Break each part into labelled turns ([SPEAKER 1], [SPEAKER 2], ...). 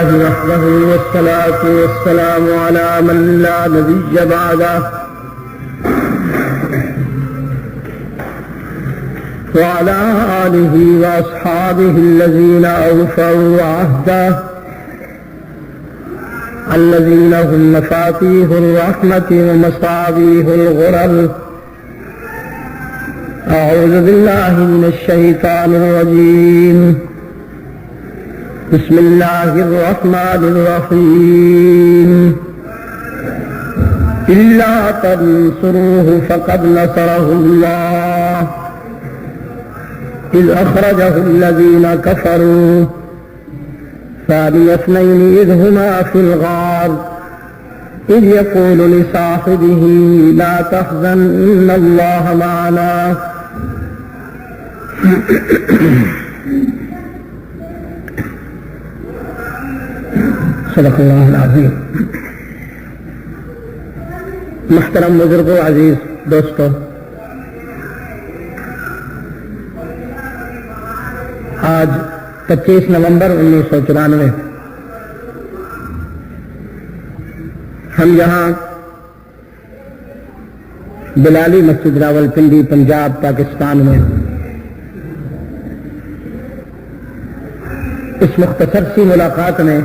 [SPEAKER 1] وحده والصلاة والسلام على من لا نبي بعده وعلى آله وأصحابه الذين أوفوا عهده الذين هم مفاتيح الرحمة ومصابيح الغرر. أعوذ بالله من الشيطان الرجيم. بسم الله الرحمن الرحيم. إلا تنصروه فقد نصره الله إذ أخرجه الذين كفروا ثاني اثنين إذ هما في الغار إذ يقول لصاحبه لا تحزن إن الله معنا. صدق اللہ العظیم. محترم بزرگوں، عزیز دوستوں، آج 25 نومبر 1994 ہم یہاں بلالی مسجد راولپنڈی پنجاب پاکستان میں اس مختصر سی ملاقات میں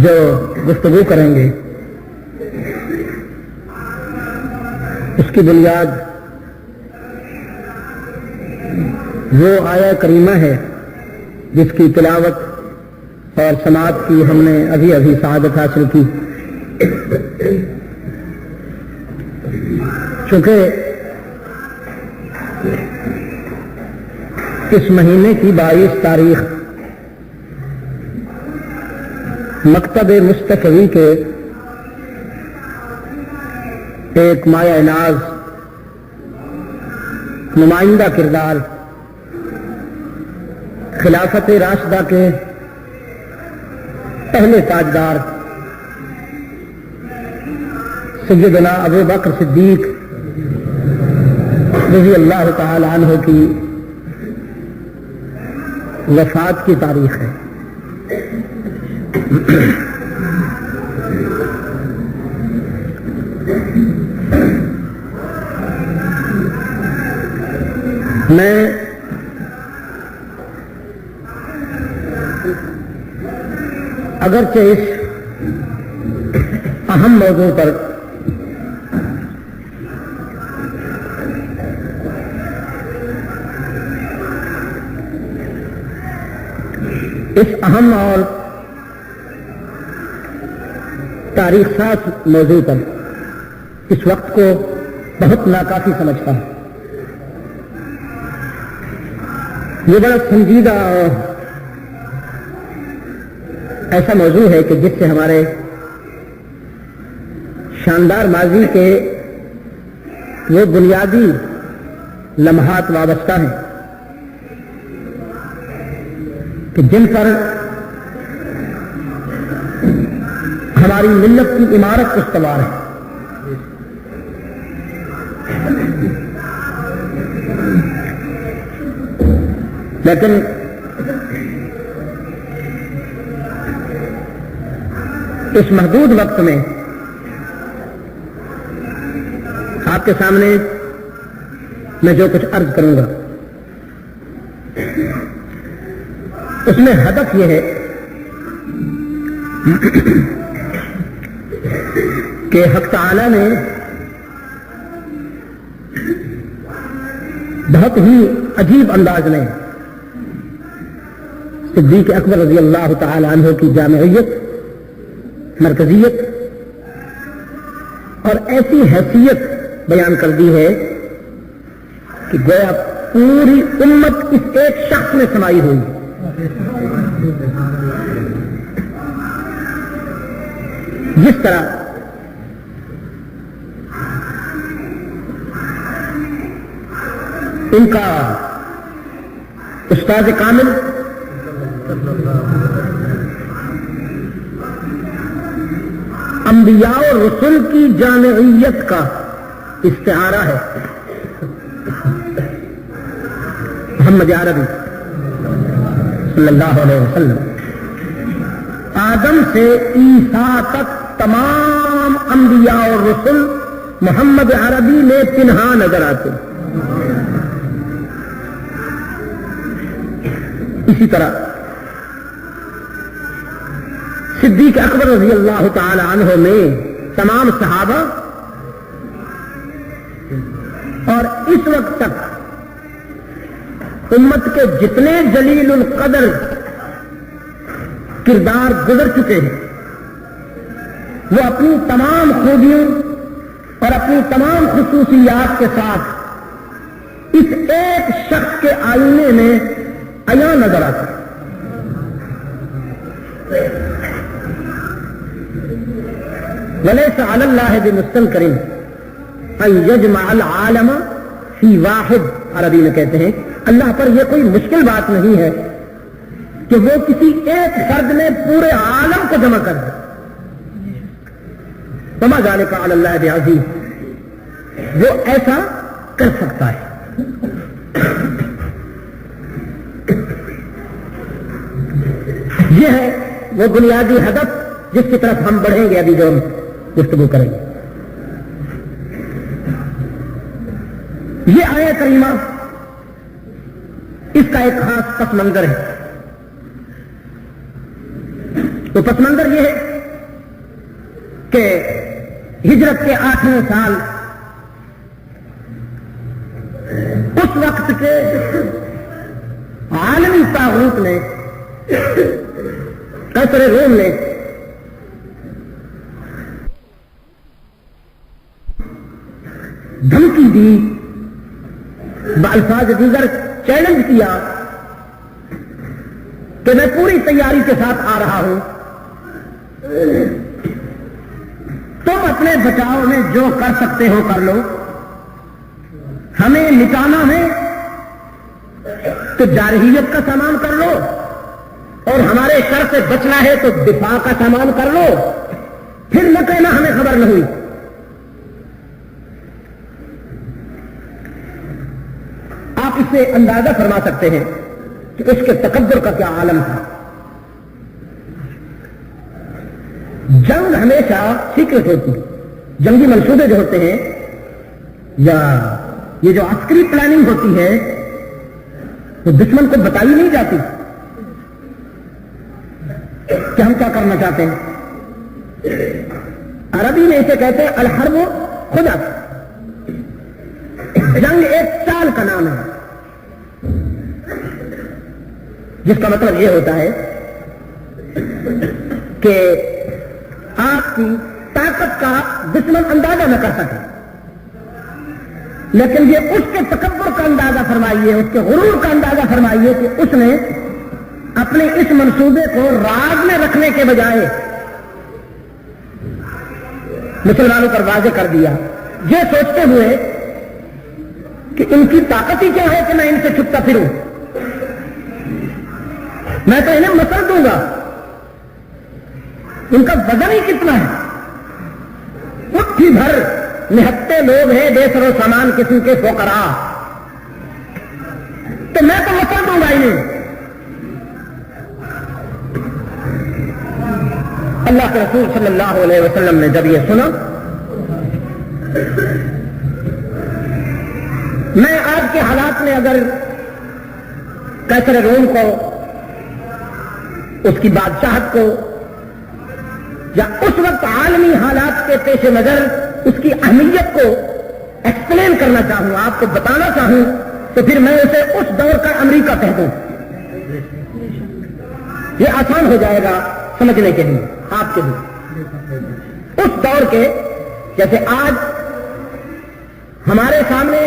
[SPEAKER 1] جو گفتگو کریں گے اس کی بنیاد وہ آیہ کریمہ ہے جس کی تلاوت اور سماعت کی ہم نے ابھی سعادت حاصل کی. چونکہ اس مہینے کی 22 تاریخ مکتب مصطفی کے ایک مایہ ناز نمائندہ کردار خلافت راشدہ کے پہلے تاجدار سیدنا ابو بکر صدیق رضی اللہ تعالی عنہ کی وفات کی تاریخ ہے. میں اگرچہ اس اہم موضوع پر اس اہم اور تاریخ ساز موضوع پر اس وقت کو بہت ناکافی سمجھتا ہوں. یہ بڑا سنجیدہ اور ایسا موضوع ہے کہ جس سے ہمارے شاندار ماضی کے وہ بنیادی لمحات وابستہ ہیں کہ جن پر ہماری ملت کی عمارت استوار ہے. لیکن اس محدود وقت میں آپ کے سامنے میں جو کچھ عرض کروں گا اس میں ہدف یہ ہے کہ حق تعالی نے بہت ہی عجیب انداز میں صدیق اکبر رضی اللہ تعالی عنہ کی جامعیت، مرکزیت اور ایسی حیثیت بیان کر دی ہے کہ گویا پوری امت اس ایک شخص میں سمائی ہوئی. جس طرح ان کا استاد کامل انبیاء اور رسل کی جامعیت کا استعارہ ہے. محمد عربی صلی اللہ علیہ وسلم آدم سے عیسیٰ تک تمام انبیاء اور رسل محمد عربی میں تنہا نظر آتے. اسی طرح صدیق اکبر رضی اللہ تعالی عنہ میں تمام صحابہ اور اس وقت تک امت کے جتنے جلیل القدر کردار گزر چکے ہیں وہ اپنی تمام خوبیوں اور اپنی تمام خصوصیات کے ساتھ اس ایک شخص کے آئینے میں عیاں نظر آتا ہے. وَلَيْسَ عَلَى اللَّهِ بِمُسْتَنْكَرٍ أَن يَجْمَعَ الْعَالَمَ فِي وَاحِدٍ. عربی میں کہتے ہیں اللہ پر یہ کوئی مشکل بات نہیں ہے کہ وہ کسی ایک فرد میں پورے عالم کو جمع کر دے. وَمَا ذَلِكَ عَلَى اللَّهِ بِعَزِيزٍ. وہ ایسا کر سکتا ہے. یہ ہے وہ بنیادی ہدف جس کی طرف ہم بڑھیں گے ابھی جو ہم گفتگو کریں گے. یہ آیت کریمہ اس کا ایک خاص پس منظر ہے. تو پس منظر یہ ہے کہ ہجرت کے 8ویں سال اس وقت کے عالمی طاغوت نے قیصر روم نے دھمکی دی، بالفاظ دیگر چیلنج کیا کہ میں پوری تیاری کے ساتھ آ رہا ہوں، تم اپنے بچاؤ میں جو کر سکتے ہو کر لو، ہمیں مٹانا ہے تو جارحیت کا سامان کر لو، اور ہمارے شر سے بچنا ہے تو دفاع کا سامان کر لو، پھر نہ کہنا ہمیں خبر نہ ہوئی. آپ اس سے اندازہ فرما سکتے ہیں کہ اس کے تکبر کا کیا عالم تھا. جنگ ہمیشہ سیکرٹ ہوتی ہے. جنگی منصوبے جو ہوتے ہیں یا یہ جو عسکری پلاننگ ہوتی ہے وہ دشمن کو بتائی نہیں جاتی کہ ہم کیا کرنا چاہتے ہیں. عربی میں اسے کہتے ہیں الحرب خدا. جنگ ایک چال کا نام ہے جس کا مطلب یہ ہوتا ہے کہ آپ کی طاقت کا دشمن اندازہ نہ کر سکے، لیکن یہ اس کے تکبر کا اندازہ فرمائیے، اس کے غرور کا اندازہ فرمائیے کہ اس نے اپنے اس منصوبے کو راز میں رکھنے کے بجائے مسلمانوں پر واضح کر دیا، یہ سوچتے ہوئے کہ ان کی طاقت ہی کیا ہے کہ میں ان سے چھپتا پھروں، میں تو انہیں مسل دوں گا، ان کا وزن ہی کتنا ہے، مٹھی بھر نہتے لوگ ہیں بے سر و سامان قسم کے فقراء، تو میں تو مسل دوں گا انہیں. اللہ کے رسول صلی اللہ علیہ وسلم نے جب یہ سنا، میں آج کے حالات میں اگر قیصر روم کو، اس کی بادشاہت کو، یا اس وقت عالمی حالات کے پیش نظر اس کی اہمیت کو ایکسپلین کرنا چاہوں، آپ کو بتانا چاہوں، تو پھر میں اسے اس دور کا امریکہ کہہ دوں. یہ آسان ہو جائے گا سمجھنے کے لیے آپ کے لیے. اس دور کے جیسے آج ہمارے سامنے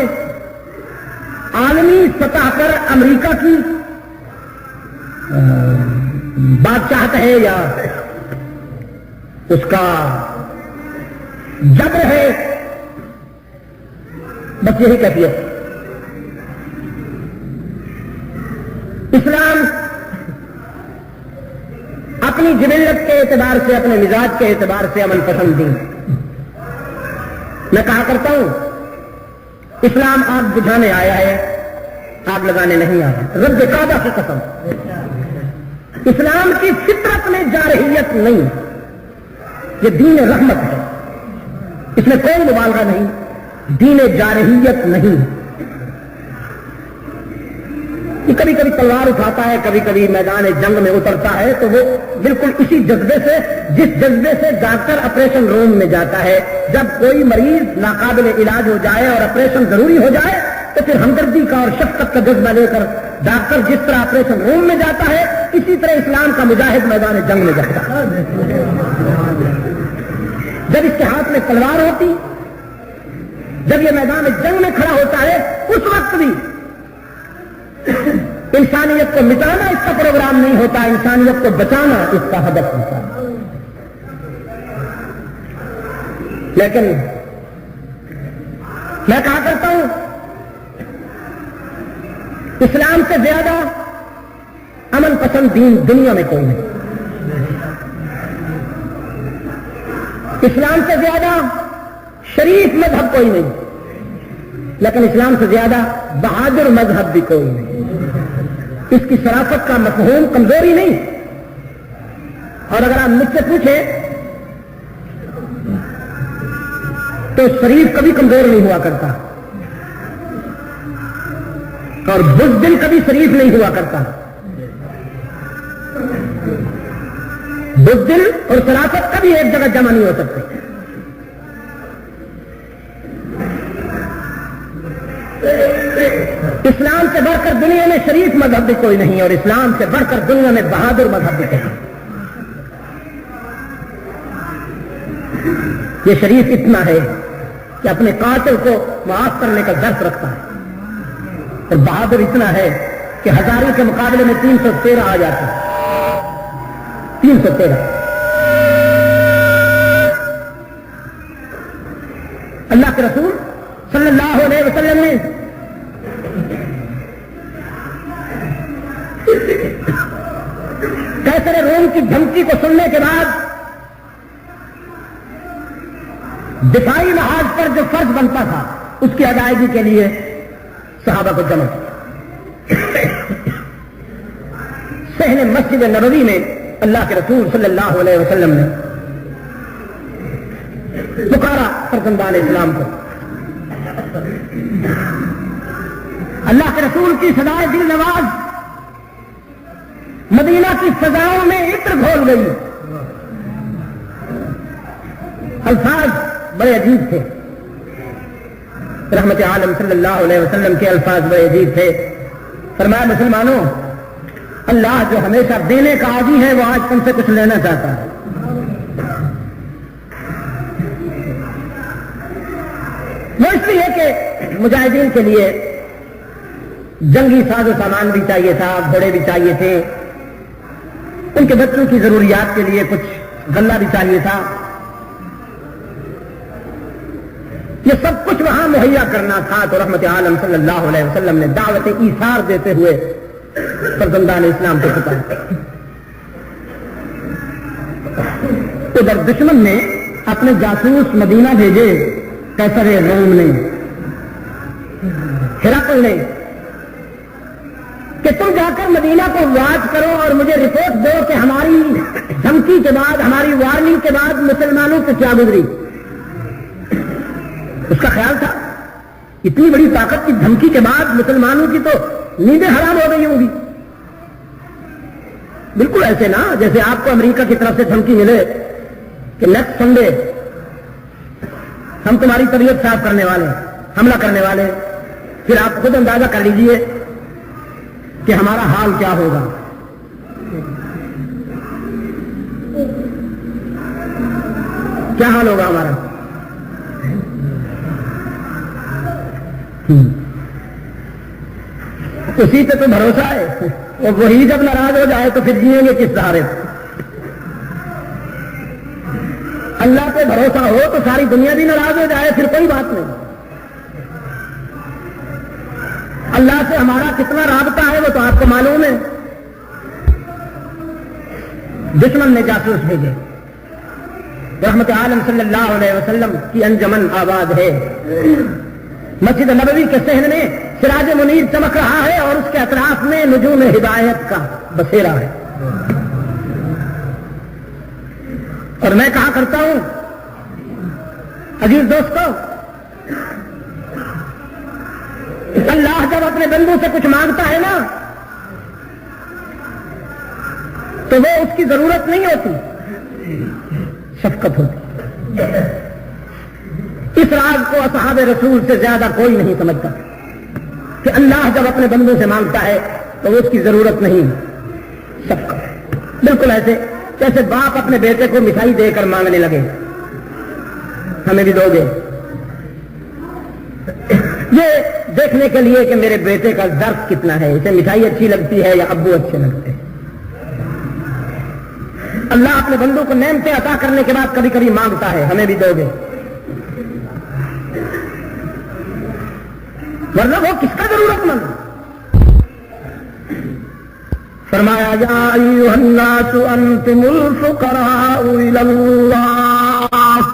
[SPEAKER 1] عالمی سطح پر امریکہ کی بادشاہت ہے یا اس کا جبر ہے، بس یہی کیفیت. اسلام اپنی جبلت کے اعتبار سے، اپنے مزاج کے اعتبار سے امن پسند دین. میں کہا کرتا ہوں اسلام آگ بجھانے آیا ہے، آگ لگانے نہیں آیا. رب کعبہ کی قسم اسلام کی فطرت میں جارحیت نہیں، یہ دین رحمت ہے، اس میں کوئی مبالغہ نہیں، دین جارحیت نہیں۔ یہ کبھی کبھی تلوار اٹھاتا ہے، کبھی کبھی میدان جنگ میں اترتا ہے، تو وہ بالکل اسی جذبے سے، جس جذبے سے ڈاکٹر آپریشن روم میں جاتا ہے، جب کوئی مریض ناقابل علاج ہو جائے اور آپریشن ضروری ہو جائے تو پھر ہمدردی کا اور شفقت کا جذبہ لے کر ڈاکٹر جس طرح آپریشن روم میں جاتا ہے، اسی طرح اسلام کا مجاہد میدان جنگ میں جاتا ہے۔ جب اس کے ہاتھ میں تلوار ہوتی، جب یہ میدان جنگ میں کھڑا ہوتا ہے، اس وقت بھی انسانیت کو مٹانا اس کا پروگرام نہیں ہوتا، انسانیت کو بچانا اس کا ہدف ہوتا ہے۔ لیکن میں کہا کرتا ہوں، اسلام سے زیادہ امن پسند دین دنیا میں کوئی نہیں، اسلام سے زیادہ شریف مذہب کوئی نہیں، لیکن اسلام سے زیادہ بہادر مذہب بھی کوئی نہیں۔ اس کی شرافت کا مفہوم کمزوری نہیں، اور اگر آپ مجھ سے پوچھیں تو شریف کبھی کمزور نہیں ہوا کرتا، اور بزدل کبھی شریف نہیں ہوا کرتا۔ بزدل اور شرافت کبھی ایک جگہ جمع نہیں ہو سکتے۔ اسلام سے بڑھ کر دنیا میں شریف مذہب بھی کوئی نہیں، اور اسلام سے بڑھ کر دنیا میں بہادر مذہب بھی کوئی نہیں۔ یہ شریف اتنا ہے کہ اپنے قاتل کو معاف کرنے کا درس رکھتا ہے، اور بہادر اتنا ہے کہ ہزاروں کے مقابلے میں 313 آ جاتا ہے۔ 313 اللہ کے رسول صلی اللہ علیہ وسلم نے کیسر روم کی دھمکی کو سننے کے بعد دفاعی لحاظ پر جو فرض بنتا تھا اس کی ادائیگی کے لیے صحابہ کو جمع کیا۔ صحن مسجد نبوی میں اللہ کے رسول صلی اللہ علیہ وسلم نے پکارا فرزندان اسلام کو۔ اللہ کے رسول کی صدائے دل نواز مدینہ کی فضاؤں میں عطر گھول گئی۔ الفاظ بڑے عجیب تھے، رحمت عالم صلی اللہ علیہ وسلم کے الفاظ بڑے عجیب تھے۔ فرمایا، مسلمانوں، اللہ جو ہمیشہ دینے کا عادی ہے وہ آج تم سے کچھ لینا چاہتا ہے۔ وہ اس لیے کہ مجاہدین کے لیے جنگی ساز و سامان بھی چاہیے تھا، گھوڑے بھی چاہیے تھے، ان کے بچوں کی ضروریات کے لیے کچھ غلہ بھی چاہیے تھا۔ یہ سب کچھ وہاں مہیا کرنا تھا، تو رحمت عالم صلی اللہ علیہ وسلم نے دعوت ایثار دیتے ہوئے فرزندان اسلام کو پکارا۔ ادھر دشمن نے اپنے جاسوس مدینہ بھیجے، کیسر روم نے، ہرقل نے، کہ تم جا کر مدینہ کو واچ کرو اور مجھے رپورٹ دو کہ ہماری دھمکی کے بعد، ہماری وارننگ کے بعد مسلمانوں کو کیا گزری۔ اس کا خیال تھا اتنی بڑی طاقت کی دھمکی کے بعد مسلمانوں کی تو نیندیں حرام ہو گئی ہوں گی۔ بالکل ایسے نا جیسے آپ کو امریکہ کی طرف سے دھمکی ملے کہ نیکسٹ سنڈے ہم تمہاری طبیعت صاف کرنے والے، حملہ کرنے والے، پھر آپ خود اندازہ کر لیجئے کہ ہمارا حال کیا ہوگا۔ کیا حال ہوگا ہمارا؟ اسی پہ تو بھروسہ ہے، اور وہی جب ناراض ہو جائے تو پھر جیئیں گے کس سہارے؟ اللہ پہ بھروسہ ہو تو ساری دنیا بھی ناراض ہو جائے پھر کوئی بات نہیں۔ اللہ سے ہمارا کتنا رابطہ ہے وہ تو آپ کو معلوم ہے۔ دشمن نے جاسوس بھیجے، رحمت عالم صلی اللہ علیہ وسلم کی انجمن آباد ہے، مسجد نبوی کے صحن میں سراج منیر چمک رہا ہے اور اس کے اطراف میں نجوم ہدایت کا بسیرا ہے۔ اور میں کہا کرتا ہوں عزیز دوستو، اللہ جب اپنے بندوں سے کچھ مانگتا ہے نا تو وہ اس کی ضرورت نہیں ہوتی، شفقت ہوتی۔ اس راز کو اصحاب رسول سے زیادہ کوئی نہیں سمجھتا کہ اللہ جب اپنے بندوں سے مانگتا ہے تو وہ اس کی ضرورت نہیں، شفقت۔ بالکل ایسے جیسے باپ اپنے بیٹے کو مٹھائی دے کر مانگنے لگے، ہمیں بھی دو گے، یہ دیکھنے کے لیے کہ میرے بیٹے کا ظرف کتنا ہے، اسے مٹھائی اچھی لگتی ہے یا ابو اچھے لگتے ہیں۔ اللہ اپنے بندوں کو نعمتیں عطا کرنے کے بعد کبھی کبھی مانگتا ہے، ہمیں بھی دو گے، ورنہ وہ کس کا ضرورت مند؟ فرمایا یا ایھا الناس انتم الفقراء الی اللہ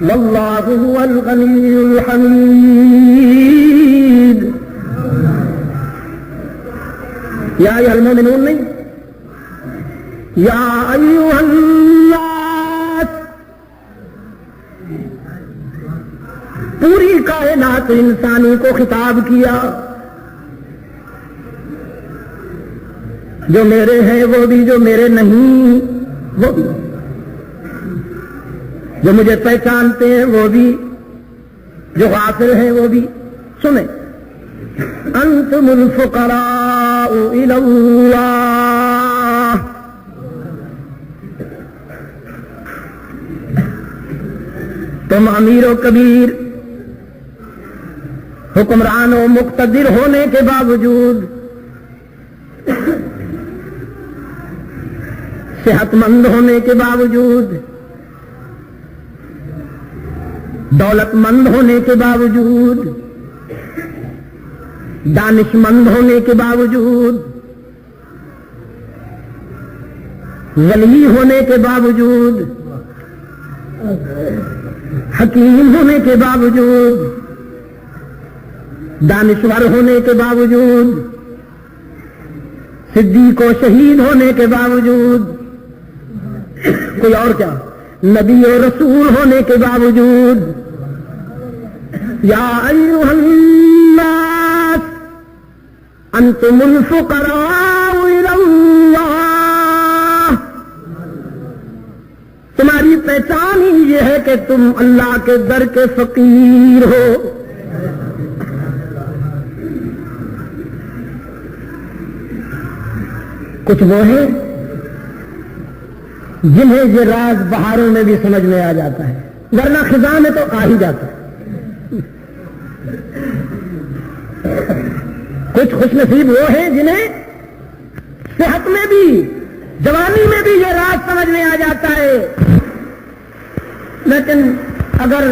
[SPEAKER 1] واللہ هو الغنی الحمید۔ یا ایھا المؤمنون نہیں، یا ایھا الناس، پوری کائنات انسانی کو خطاب کیا، جو میرے ہیں وہ بھی، جو میرے نہیں وہ بھی، جو مجھے پہچانتے ہیں وہ بھی، جو غافل ہیں وہ بھی۔ سنیں، انتم الفقراء الی اللہ، تم امیر و کبیر، حکمران و مقتدر ہونے کے باوجود، صحت مند ہونے کے باوجود، دولت مند ہونے کے باوجود، دانش مند ہونے کے باوجود، ولی ہونے کے باوجود، حکیم ہونے کے باوجود، دانشور ہونے کے باوجود، صدیق و شہید ہونے کے باوجود، کوئی اور کیا، نبی و رسول ہونے کے باوجود، یا ایھا الناس انتم الفقراء الی اللہ، تمہاری پہچان ہی یہ ہے کہ تم اللہ کے در کے فقیر ہو۔ کچھ وہ ہیں جنہیں یہ راز بہاروں میں بھی سمجھ میں آ جاتا ہے، ورنہ خزاں میں تو آ ہی جاتا ہے۔ کچھ خوش نصیب وہ ہیں جنہیں صحت میں بھی، جوانی میں بھی یہ راز سمجھ میں آ جاتا ہے، لیکن اگر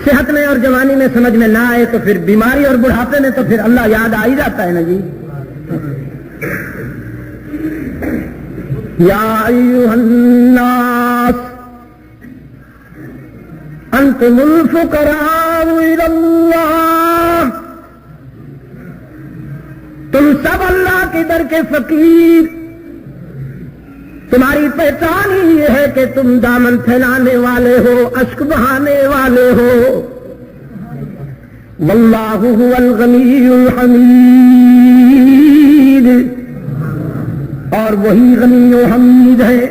[SPEAKER 1] صحت میں اور جوانی میں سمجھ میں نہ آئے تو پھر بیماری اور بڑھاپے میں تو پھر اللہ یاد آ ہی جاتا ہے نا جی۔ یا ایھا الناس انتم الفقراء الی اللہ، تم سب اللہ کے در کے فقیر، تمہاری پہچان ہی یہ ہے کہ تم دامن پھیلانے والے ہو، اشک بہانے والے ہو۔ واللہ هو الغنی الحمید، اور وہی غنی و حمید ہے۔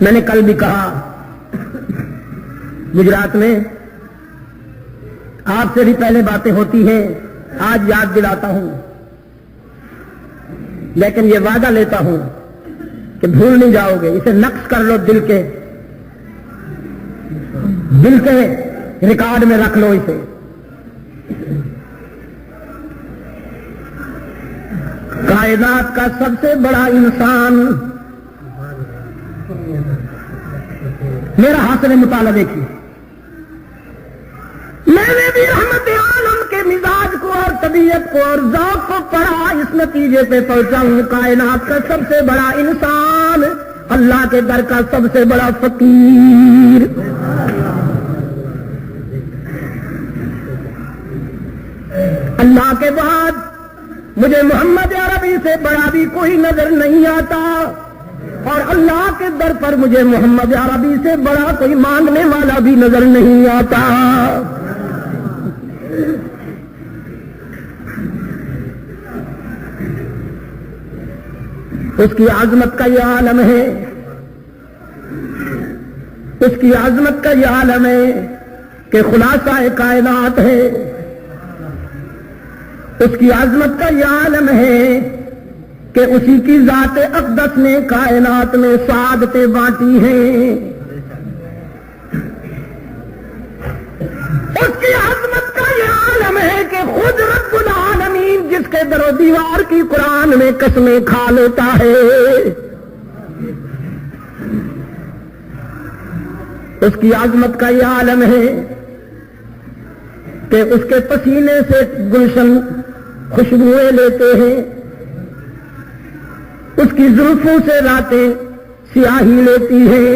[SPEAKER 1] میں نے کل بھی کہا، گجرات میں آپ سے بھی پہلے باتیں ہوتی ہیں، آج یاد دلاتا ہوں، لیکن یہ وعدہ لیتا ہوں کہ بھول نہیں جاؤ گے، اسے نقش کر لو دل کے ریکارڈ میں رکھ لو اسے۔ کائنات کا سب سے بڑا انسان، میرا حاصل مطالعہ دیکھیے، میں نے بھی رحمت عالم کے مزاج کو اور طبیعت کو اور ذوق کو پڑھا، اس نتیجے پہ پہنچا ہوں کائنات کا سب سے بڑا انسان، اللہ کے در کا سب سے بڑا فقیر، مجھے محمد عربی سے بڑا بھی کوئی نظر نہیں آتا، اور اللہ کے در پر مجھے محمد عربی سے بڑا کوئی مانگنے والا بھی نظر نہیں آتا۔ اس کی عظمت کا یہ عالم ہے، اس کی عظمت کا یہ عالم ہے کہ خلاصہ کائنات ہے، اس کی عظمت کا یہ عالم ہے کہ اسی کی ذات اقدس نے کائنات میں سعادتیں بانٹی ہیں۔ اس کی عظمت کا یہ عالم ہے کہ خود رب العالمین جس کے در و دیوار کی قرآن میں قسمیں کھا لیتا ہے، اس کی عظمت کا یہ عالم ہے کہ اس کے پسینے سے گلشن خوشبوئیں لیتے ہیں، اس کی زلفوں سے راتیں سیاہی لیتی ہیں،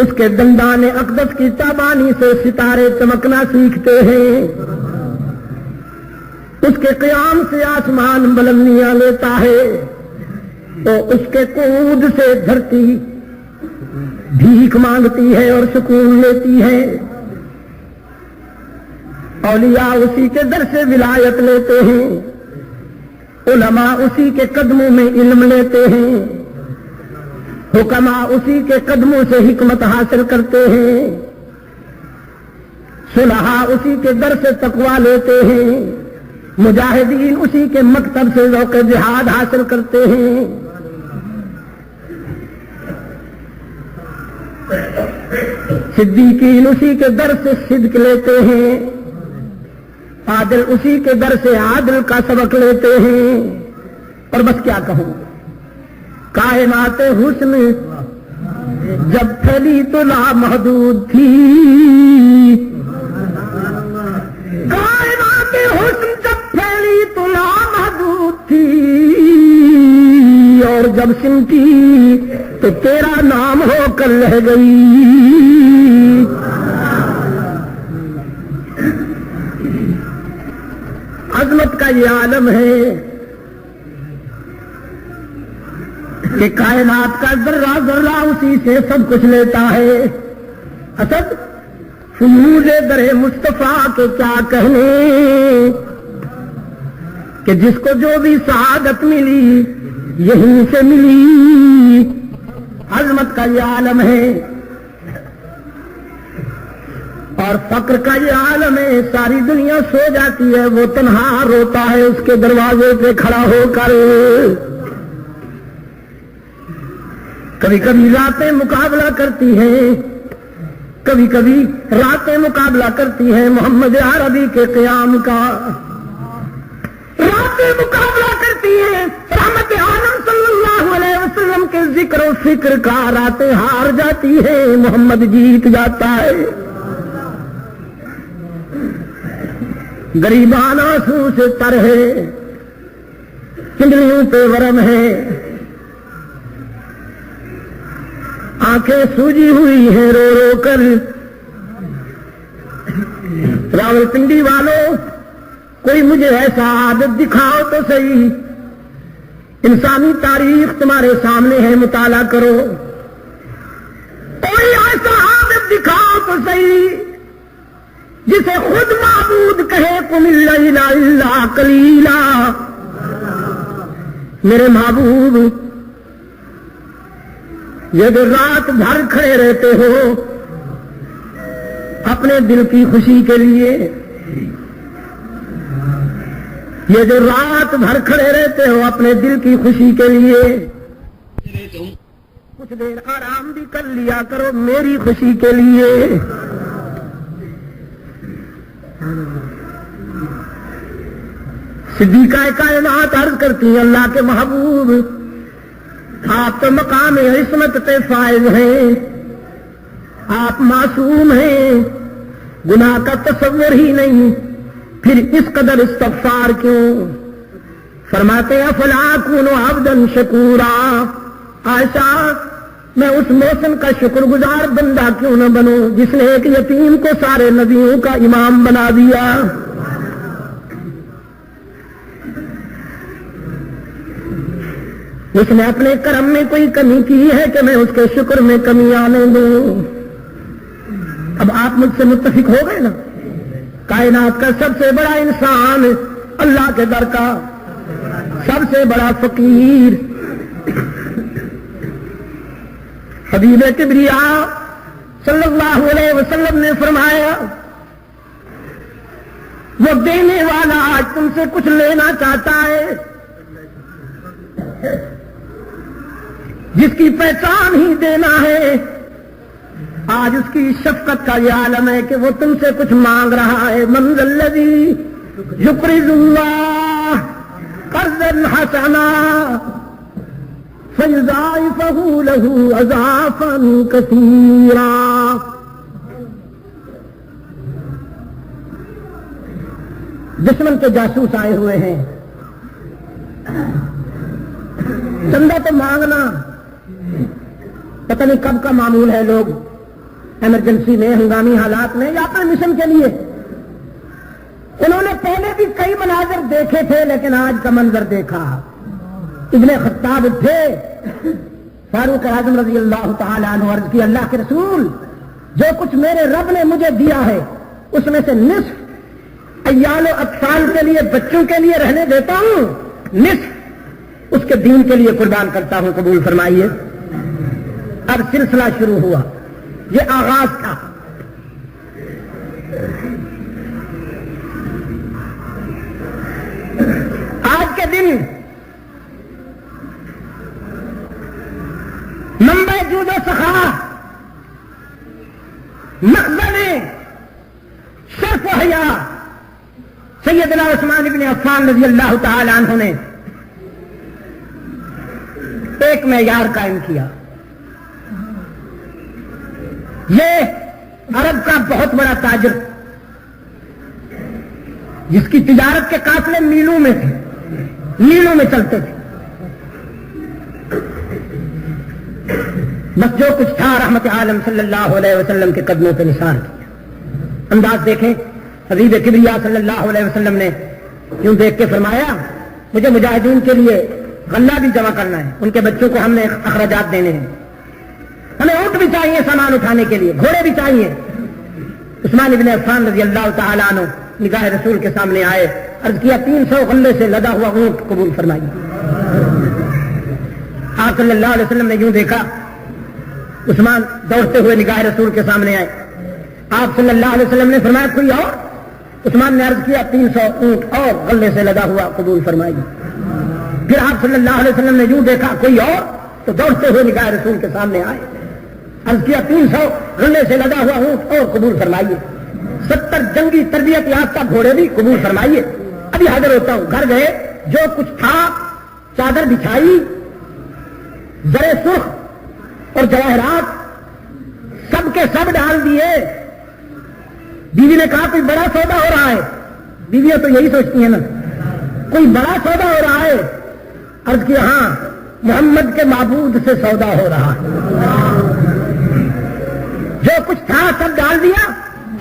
[SPEAKER 1] اس کے دندان اقدس کی تابانی سے ستارے چمکنا سیکھتے ہیں، اس کے قیام سے آسمان بلندیاں لیتا ہے، تو اس کے کود سے دھرتی بھیک مانگتی ہے اور سکون لیتی ہے۔ اولیاء اسی کے در سے ولایت لیتے ہیں، علماء اسی کے قدموں میں علم لیتے ہیں، حکماء اسی کے قدموں سے حکمت حاصل کرتے ہیں، صلحاء اسی کے در سے تقویٰ لیتے ہیں، مجاہدین اسی کے مکتب سے ذوق جہاد حاصل کرتے ہیں۔ صدیقین اسی کے در سے صدق لیتے ہیں، عادل اسی کے در سے عادل کا سبق لیتے ہیں۔ اور بس کیا کہوں، کائنات حسن جب پھیلی تو لامحدود تھی، کائنات حسن جب پھیلی تو لامحدود تھی، اور جب سمٹی تو تیرا نام ہو کر رہ گئی۔ عظمت کا یہ عالم ہے کہ کائنات کا ذرہ ذرہ اسی سے سب کچھ لیتا ہے۔ اسد فیوز در مصطفیٰ کے کیا کہنے کہ جس کو جو بھی سعادت ملی یہیں سے ملی۔ عظمت کا یہ عالم ہے اور فقر کا یہ عالم ہے، ساری دنیا سو جاتی ہے، وہ تنہا روتا ہے اس کے دروازے پہ کھڑا ہو کر۔ کبھی کبھی راتیں مقابلہ کرتی ہیں، کبھی کبھی راتیں مقابلہ کرتی ہیں محمد عربی کے قیام کا، راتیں مقابلہ کرتی ہیں رحمت عالم صلی اللہ علیہ وسلم کے ذکر و فکر کا، راتیں ہار جاتی ہیں محمد جیت جاتا ہے۔ غریبان آنسو سے تر ہے، چنڈلیوں پہ ورم ہے، آنکھیں سوجی ہوئی ہیں رو رو کر۔ راولپنڈی والوں کوئی مجھے ایسا عادت دکھاؤ تو صحیح، انسانی تاریخ تمہارے سامنے ہے، مطالعہ کرو، کوئی ایسا عادت دکھاؤ تو صحیح جسے خود معبود کہے قم اللیل الا قلیلا۔ میرے محبوب یہ جو رات بھر کھڑے رہتے ہو اپنے دل کی خوشی کے لیے، یہ جو رات بھر کھڑے رہتے ہو اپنے دل کی خوشی کے لیے، کچھ دیر آرام بھی کر لیا کرو میری خوشی کے لیے۔ صدیقہ کائنات عرض کرتی ہیں اللہ کے محبوب آپ تو مقام عصمت پہ فائز ہیں، آپ معصوم ہیں، گناہ کا تصور ہی نہیں، پھر اس قدر استغفار کیوں؟ فرماتے ہیں فلا کونوا عبدا شکورا، عائشہ میں اس محسن کا شکر گزار بندہ کیوں نہ بنوں جس نے ایک یتیم کو سارے نبیوں کا امام بنا دیا۔ اس نے اپنے کرم میں کوئی کمی کی ہے کہ میں اس کے شکر میں کمی آنے دوں؟ اب آپ مجھ سے متفق ہو گئے نا، کائنات کا سب سے بڑا انسان، اللہ کے در کا سب سے بڑا فقیر، حبیب کبریا صلی اللہ علیہ وسلم نے فرمایا وہ دینے والا آج تم سے کچھ لینا چاہتا ہے، جس کی پہچان ہی دینا ہے، آج اس کی شفقت کا یہ عالم ہے کہ وہ تم سے کچھ مانگ رہا ہے۔ من ذا الذی یقرض اللہ قرضا حسنا فیضاعفہ لہ اضعافا کثیرا۔ دشمن کے جاسوس آئے ہوئے ہیں، چندہ تو مانگنا پتہ نہیں کب کا معمول ہے، لوگ ایمرجنسی میں، ہنگامی حالات میں یا اپنے مشن کے لیے۔ انہوں نے پہلے بھی کئی مناظر دیکھے تھے لیکن آج کا منظر دیکھا۔ ابن خطاب اٹھے، فاروق اعظم رضی اللہ تعالی عنہ عرض کی اللہ کے رسول، جو کچھ میرے رب نے مجھے دیا ہے اس میں سے نصف عیال و اطفال کے لیے، بچوں کے لیے رہنے دیتا ہوں، نصف اس کے دین کے لیے قربان کرتا ہوں، قبول فرمائیے۔ اب سلسلہ شروع ہوا، یہ آغاز تھا۔ آج کے دن منبع جود و سخا، مخزن شرف و حیا سیدنا عثمان بن عفان رضی اللہ تعالی عنہ نے ایک معیار قائم کیا۔ یہ عرب کا بہت بڑا تاجر، جس کی تجارت کے قافلے میلوں میں تھے، میلوں میں چلتے تھے، بس جو کچھ تھا رحمت عالم صلی اللہ علیہ وسلم کے قدموں پہ نثار کیا۔ انداز دیکھیں، حبیب کبریا صلی اللہ علیہ وسلم نے یوں دیکھ کے فرمایا مجھے مجاہدین کے لیے غلہ بھی جمع کرنا ہے، ان کے بچوں کو ہم نے اخراجات دینے ہیں، ہمیں اونٹ بھی چاہیے سامان اٹھانے کے لیے، گھوڑے بھی چاہیے۔ عثمان بن عفان رضی اللہ تعالیٰ عنہ نگاہ رسول کے سامنے آئے، عرض کیا 300 غلے سے لدا ہوا اونٹ قبول فرمائیے۔ آپ صلی اللہ علیہ وسلم نے یوں دیکھا، عثمان دوڑتے ہوئے نگاہ رسول کے سامنے آئے، آپ صلی اللہ علیہ وسلم نے فرمایا کوئی اور؟ عثمان نے عرض کیا 300 اونٹ اور غلے سے لدا ہوا قبول فرمائیے۔ پھر آپ صلی اللہ علیہ وسلم نے یوں دیکھا کوئی اور، تو دوڑتے ہوئے نگاہ رسول کے سامنے آئے، عرض کیا 300 غلے سے لدا ہوا اونٹ اور قبول فرمائیے، 70 جنگی تربیت یافتہ گھوڑے بھی قبول فرمائیے۔ ابھی حاضر ہوتا ہوں۔ گھر گئے، جو کچھ تھا چادر بچھائی، زر سرخ اور جواہرات سب کے سب ڈال دیے۔ بیوی نے کہا کوئی بڑا سودا ہو رہا ہے، بیویاں تو یہی سوچتی ہیں نا، کوئی بڑا سودا ہو رہا ہے؟ عرض کیا ہاں، محمد کے معبود سے سودا ہو رہا ہے۔ جو کچھ تھا سب ڈال دیا،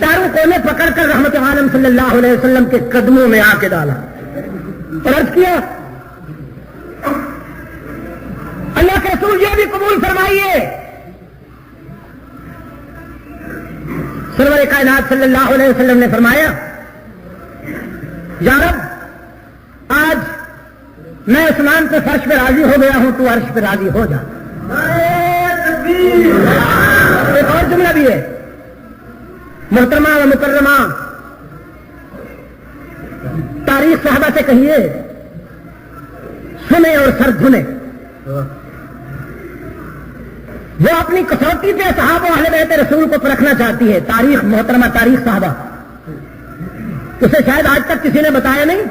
[SPEAKER 1] چاروں کونے پکڑ کر رحمت عالم صلی اللہ علیہ وسلم کے قدموں میں آ کے ڈالا اور عرض کیا اللہ کے رسول یہ بھی قبول فرمائیے۔ سرور کائنات صلی اللہ علیہ وسلم نے فرمایا یا رب آج میں عثمان کے فرش پہ راضی ہو گیا ہوں، تو عرش پہ راضی ہو جا۔ ایک اور جملہ بھی ہے، محترمہ و مکرمہ، تاریخ صحابہ سے کہیے سنے اور سر دھنے، وہ اپنی کسوٹی پہ صحابہ و اہل بیت رسول کو پرکھنا چاہتی ہے۔ تاریخ محترمہ، تاریخ صحابہ، اسے شاید آج تک کسی نے بتایا نہیں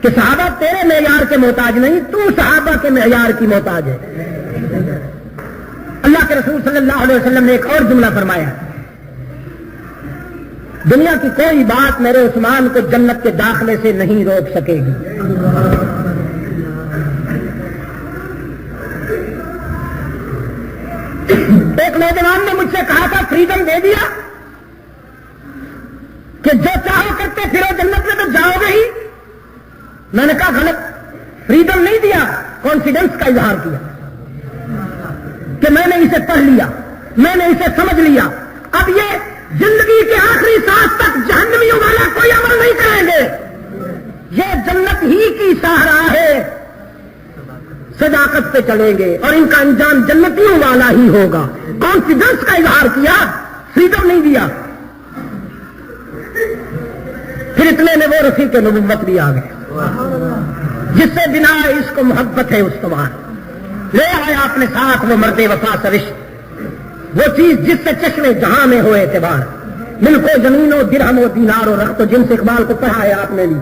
[SPEAKER 1] کہ صحابہ تیرے معیار کے محتاج نہیں، تو صحابہ کے معیار کی محتاج ہے۔ اللہ کے رسول صلی اللہ علیہ وسلم نے ایک اور جملہ فرمایا، دنیا کی کوئی بات میرے عثمان کو جنت کے داخلے سے نہیں روک سکے گی۔ ایک نوجوان نے مجھ سے کہا تھا فریڈم دے دیا کہ جو چاہو کرتے پھرو جنت میں تو جاؤ گے ہی۔ میں نے کہا غلط، فریڈم نہیں دیا، کانفیڈنس کا اظہار کیا کہ میں نے اسے پڑھ لیا، میں نے اسے سمجھ لیا، اب یہ زندگی کے آخری سانس تک جہنمیوں والا کوئی عمل نہیں کریں گے، یہ جنت ہی کی شاہراہ ہے، صداقت پہ چلیں گے اور ان کا انجام جنتیوں والا ہی ہوگا۔ کانفیڈنس کا اظہار کیا، فریڈم نہیں دیا۔ پھر اتنے میں وہ رفیق نبوت بھی آ گئے جس سے بنا اس کو محبت ہے استوار، لے آیا اپنے ساتھ وہ مرد وفا سرشت، وہ چیز جس سے چشمے جہاں میں ہوئے اعتبار، ملک و زمین و درہم و دینار و رخت و جن سے اقبال کو پڑھا ہے آپ نے بھی،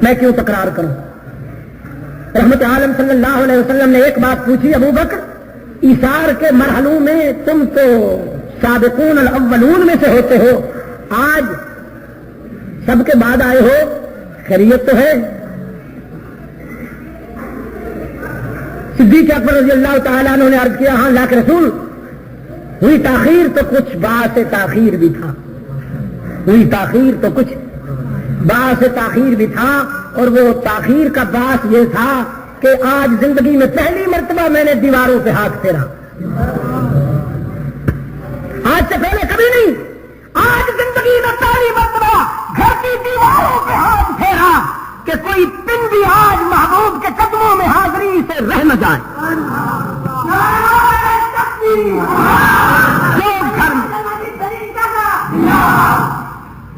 [SPEAKER 1] میں کیوں تکرار کروں۔ رحمت عالم صلی اللہ علیہ وسلم نے ایک بات پوچھی، ابو بکر ایثار کے مرحلوں میں تم تو سابقون الاولون میں سے ہوتے ہو، آج سب کے بعد آئے ہو، خیریت تو ہے؟ صدیق اکبر رضی اللہ تعالیٰ عنہ نے عرض کیا، ہاں اللہ کے رسول، ہوئی تاخیر تو کچھ باعث تاخیر بھی تھا، ہوئی تاخیر تو کچھ باعث تاخیر بھی تھا، اور وہ تاخیر کا باعث یہ تھا کہ آج زندگی میں پہلی مرتبہ میں نے دیواروں پہ ہاتھ پھیرا، آج سے پہلے کبھی نہیں، آج زندگی میں پہلی مرتبہ گھر کی دیواروں پہ ہاتھ پھیرا کہ کوئی پن بھی آج محبوب کے قدموں میں حاضری سے رہ نہ جائے۔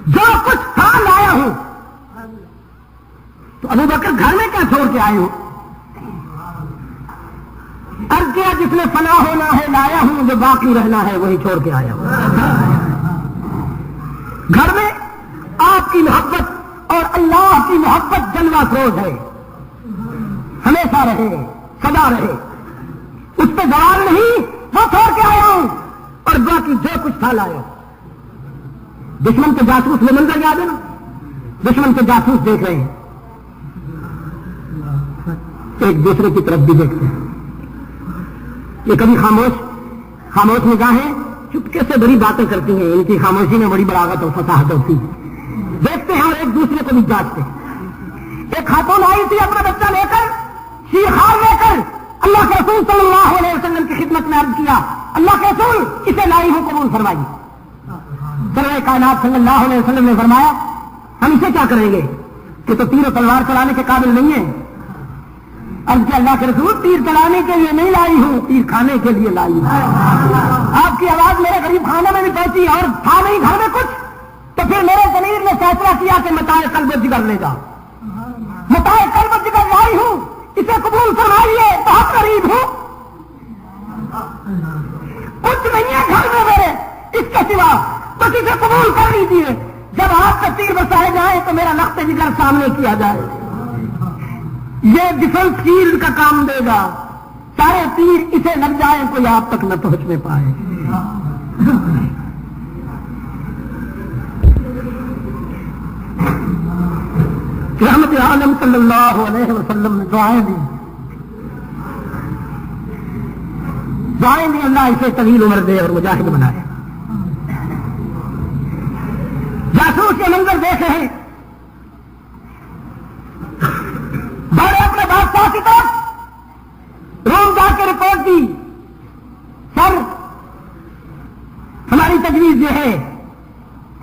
[SPEAKER 1] جو کچھ تھا لایا ہوں، تو ابو بکر گھر میں کیا چھوڑ کے آئے ہو؟ عرض کیا جس میں فنا ہونا ہے لایا ہوں، جو باقی رہنا ہے وہی چھوڑ کے آیا ہوں۔ گھر میں آپ کی محبت اور اللہ کی محبت جلوہ فروز ہے، ہمیشہ رہے، سدا رہے، اس پہ زوال نہیں، وہ چھوڑ کے آیا ہوں، اور باقی جو کچھ تھا لایا۔ دشمن کے جاسوس وہ منظر یاد ہے نا، دشمن کے جاسوس دیکھ رہے ہیں، ایک دوسرے کی طرف بھی دیکھتے ہیں، یہ کبھی خاموش نگاہیں چپکے سے بڑی باتیں کرتی ہیں، ان کی خاموشی میں بڑی بلاغت اور فصاحت ہوتی ہے، دیکھتے ہیں اور ایک دوسرے کو بھی جانچتے ہیں۔ ایک خاتون آئی تھی اپنا بچہ لے کر، شیرخوار لے کر، اللہ کے رسول صلی اللہ علیہ وسلم کی خدمت میں عرض کیا، اللہ کے رسول اسے لائی ہوں، قبول فرمائیے۔ سرور کائنات صلی اللہ علیہ وسلم نے فرمایا، ہم اسے کیا کریں گے کہ تو تیر و تلوار چلانے کے قابل نہیں ہے؟ عرض کیا اللہ کے رسول تیر چلانے کے لیے نہیں لائی ہوں، تیر کھانے کے لیے لائی ہوں۔ آپ کی آواز میرے غریب خانے میں بھی پہنچی اور تھا نہیں گھر میں کچھ، تو پھر میرے ضمیر نے فیصلہ کیا کہ متاع قلب و جگر لے جاؤ، متاع قلب و جگر لائی ہوں، اسے قبول فرمائیے، بہت غریب ہوں، کچھ نہیں ہے گھر میں میرے اس کے سوا، بس اسے قبول کر لیجیے، جب آپ کا تیر بسائے جائے تو میرا نقطہ جگر سامنے کیا جائے، یہ ڈیفنس شیلڈ کا کام دے گا، سارے تیر اسے لگ جائیں کوئی آپ تک نہ پہنچ میں پائے۔ رحمت عالم صلی اللہ علیہ وسلم نے دعائیں دی، اللہ اسے طویل عمر دے اور مجاہد بنائے۔ جاسوس کے منظر دیکھے ہیں، بڑے اپنے بادشاہ کی طرف روم جا کے رپورٹ دی، سر ہماری تجویز یہ ہے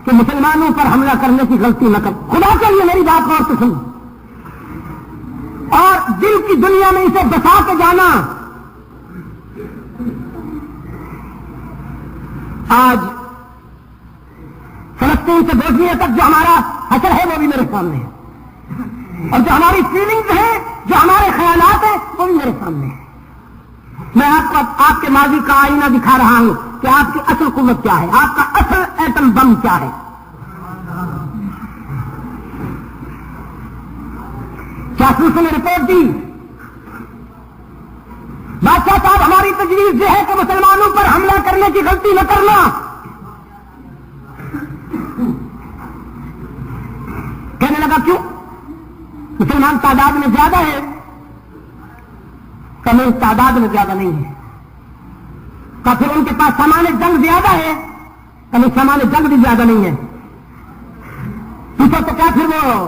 [SPEAKER 1] کہ مسلمانوں پر حملہ کرنے کی غلطی نہ کر، خدا کے لیے میری بات غور سے سن، اور دل کی دنیا میں اسے بسا کے جانا۔ آج فلسطین سے بوسنیا تک جو ہمارا حشر ہے وہ بھی میرے سامنے ہے، اور جو ہماری فیلنگز ہیں، جو ہمارے خیالات ہیں، وہ بھی میرے سامنے ہیں۔ میں آپ کو آپ کے ماضی کا آئینہ دکھا رہا ہوں کہ آپ کی اصل قوت کیا ہے، آپ کا اصل ایٹم بم کیا ہے۔ جاسوسوں نے رپورٹ دی، بادشاہ صاحب ہماری تجویز یہ ہے کہ مسلمانوں پر حملہ کرنے کی غلطی نہ کرنا۔ کہنے لگا کیوں؟ مسلمان تعداد میں زیادہ ہے، کمی تعداد میں زیادہ نہیں ہے، کا پھر ان کے پاس سامان جنگ زیادہ ہے، کمی سامان جنگ بھی زیادہ نہیں ہے، پوچھو تو کیا پھر وہ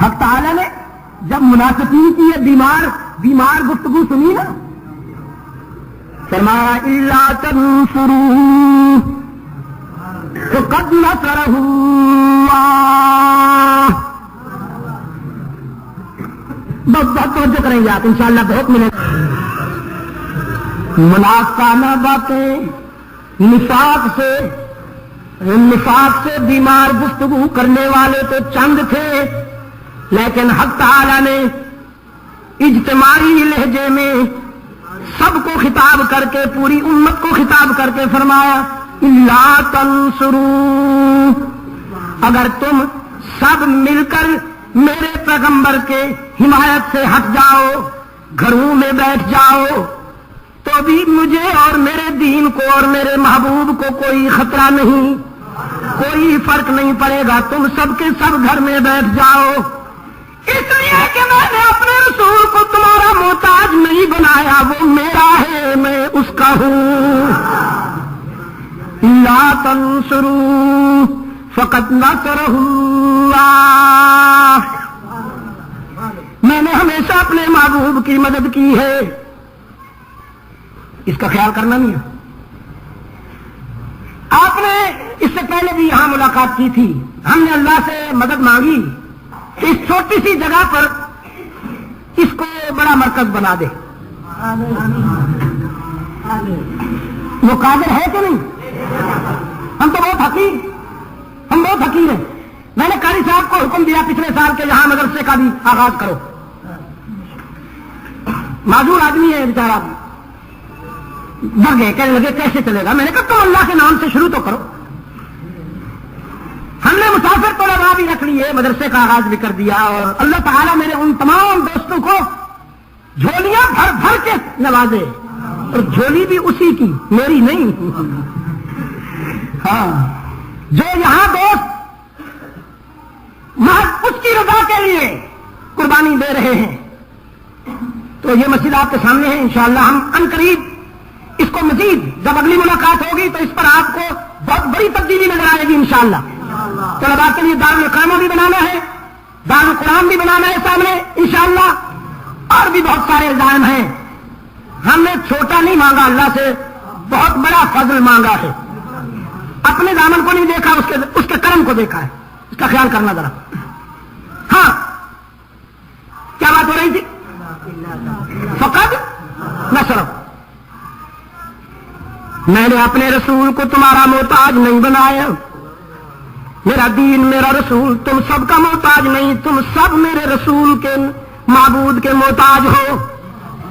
[SPEAKER 1] حق تعالی نے جب منافقین کی یہ بیمار گفتگو سنی نا، فرمایا الا تنصروا فقد نصرہ اللہ. بہت توجہ کریں گے آپ انشاءاللہ، بہت ملے. منافقانہ باتیں، نفاق سے بیمار گفتگو کرنے والے تو چند تھے، لیکن حق تعالی نے اجتماعی لہجے میں سب کو خطاب کر کے، پوری امت کو خطاب کر کے فرمایا الا تنصروا، اگر تم سب مل کر میرے پیغمبر کے حمایت سے ہٹ جاؤ، گھروں میں بیٹھ جاؤ، تو بھی مجھے اور میرے دین کو اور میرے محبوب کو کوئی خطرہ نہیں، کوئی فرق نہیں پڑے گا. تم سب کے سب گھر میں بیٹھ جاؤ، اس لیے کہ میں نے اپنے رسول کو تمہارا محتاج نہیں بنایا، وہ میرا ہے، میں اس کا ہوں. لا تنصروا فقد نصرہ اللہ، میں نے ہمیشہ اپنے محبوب کی مدد کی ہے. اس کا خیال کرنا نہیں ہے. آپ نے اس سے پہلے بھی یہاں ملاقات کی تھی، ہم نے اللہ سے مدد مانگی کہ اس چھوٹی سی جگہ پر اس کو بڑا مرکز بنا دے. وہ قادر ہے کہ نہیں؟ ہم تو بہت حقیر ہیں. میں نے قاری صاحب کو حکم دیا پچھلے سال کے یہاں مدرسے کا بھی آغاز کرو. معذور آدمی ہے بیچارہ، ڈر گئے، کہنے لگے کیسے چلے گا. میں نے کہا تم اللہ کے نام سے شروع تو کرو. ہم نے مسافر طلباء بھی رکھ لیے، مدرسے کا آغاز بھی کر دیا، اور اللہ تعالیٰ میرے ان تمام دوستوں کو جھولیاں بھر بھر کے نوازے، اور جھولی بھی اسی کی، میری نہیں. ہاں، جو یہاں دوست محض اس کی رضا کے لیے قربانی دے رہے ہیں، تو یہ مسجد آپ کے سامنے ہے. انشاءاللہ ہم عنقریب اس کو مزید جب اگلی ملاقات ہوگی تو اس پر آپ کو بہت بڑی تبدیلی نظر آئے گی انشاءاللہ. طلباء کے لیے دارالقامہ بھی بنانا ہے، دارالقرآن بھی بنانا ہے سامنے انشاءاللہ، اور بھی بہت سارے الزام ہیں. ہم نے چھوٹا نہیں مانگا، اللہ سے بہت بڑا فضل مانگا ہے. اپنے دامن کو نہیں دیکھا، اس کے کرم کو دیکھا ہے. اس کا خیال کرنا ذرا. ہاں، کیا بات ہو رہی تھی؟ فقط نصرہ، میں نے اپنے رسول کو تمہارا محتاج نہیں بنایا. میرا دین، میرا رسول تم سب کا محتاج نہیں، تم سب میرے رسول کے معبود کے محتاج ہو.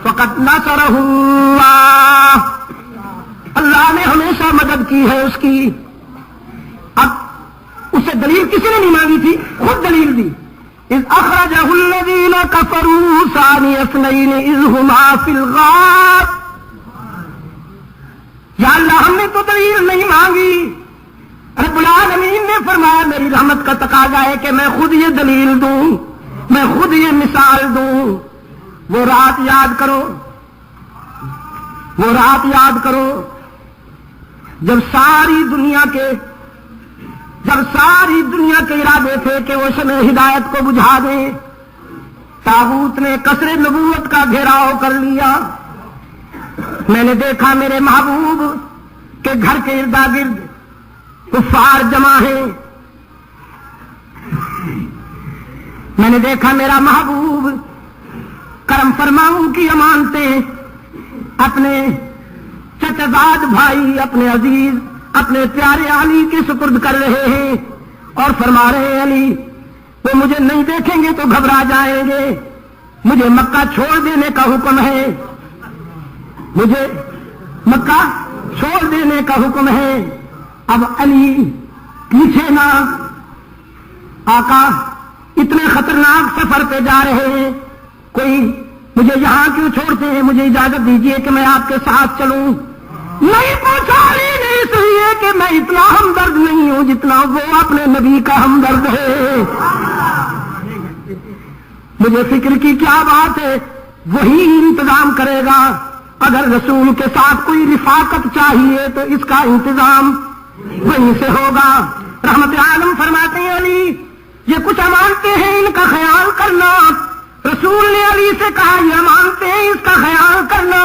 [SPEAKER 1] فقط نصرہ اللہ، اللہ نے ہمیشہ مدد کی ہے اس کی. اب اسے دلیل کسی نے نہیں مانگی تھی، خود دلیل دی. اذ اخرجہ الذین کفروا ثانی اثنین اذ ہما فی الغار. یا اللہ ہم نے تو دلیل نہیں مانگی، رب العالمین نے فرمایا میری رحمت کا تقاضا ہے کہ میں خود یہ دلیل دوں، میں خود یہ مثال دوں. وہ رات یاد کرو، وہ رات یاد کرو جب ساری دنیا کے ارادے تھے کہ وہ شمع ہدایت کو بجھا دیں. طاغوت نے قصر نبوت کا گھیراؤ کر لیا. میں نے دیکھا میرے محبوب کے گھر کے اردا گرد کفار جمع ہیں. میں نے دیکھا میرا محبوب کرم فرماؤں کی امانتیں اپنے چچزاد بھائی، اپنے عزیز، اپنے پیارے علی کے سپرد کر رہے ہیں، اور فرما رہے ہیں علی وہ مجھے نہیں دیکھیں گے تو گھبرا جائیں گے، مجھے مکہ چھوڑ دینے کا حکم ہے، مجھے مکہ چھوڑ دینے کا حکم ہے. اب علی پیچھے نہ، آقا اتنے خطرناک سفر پہ جا رہے ہیں، کوئی مجھے یہاں کیوں چھوڑتے ہیں، مجھے اجازت دیجیے کہ میں آپ کے ساتھ چلوں. نہیں پوچھا نہیں، اس لیے کہ میں اتنا ہمدرد نہیں ہوں جتنا وہ اپنے نبی کا ہمدرد ہے. مجھے فکر کی کیا بات ہے، وہی انتظام کرے گا. اگر رسول کے ساتھ کوئی رفاقت چاہیے تو اس کا انتظام وہیں سے ہوگا. رحمت عالم فرماتے ہیں علی یہ کچھ امانتیں ہیں ان کا خیال کرنا. رسول نے علی سے کہا یہ امانتیں ہیں اس کا خیال کرنا,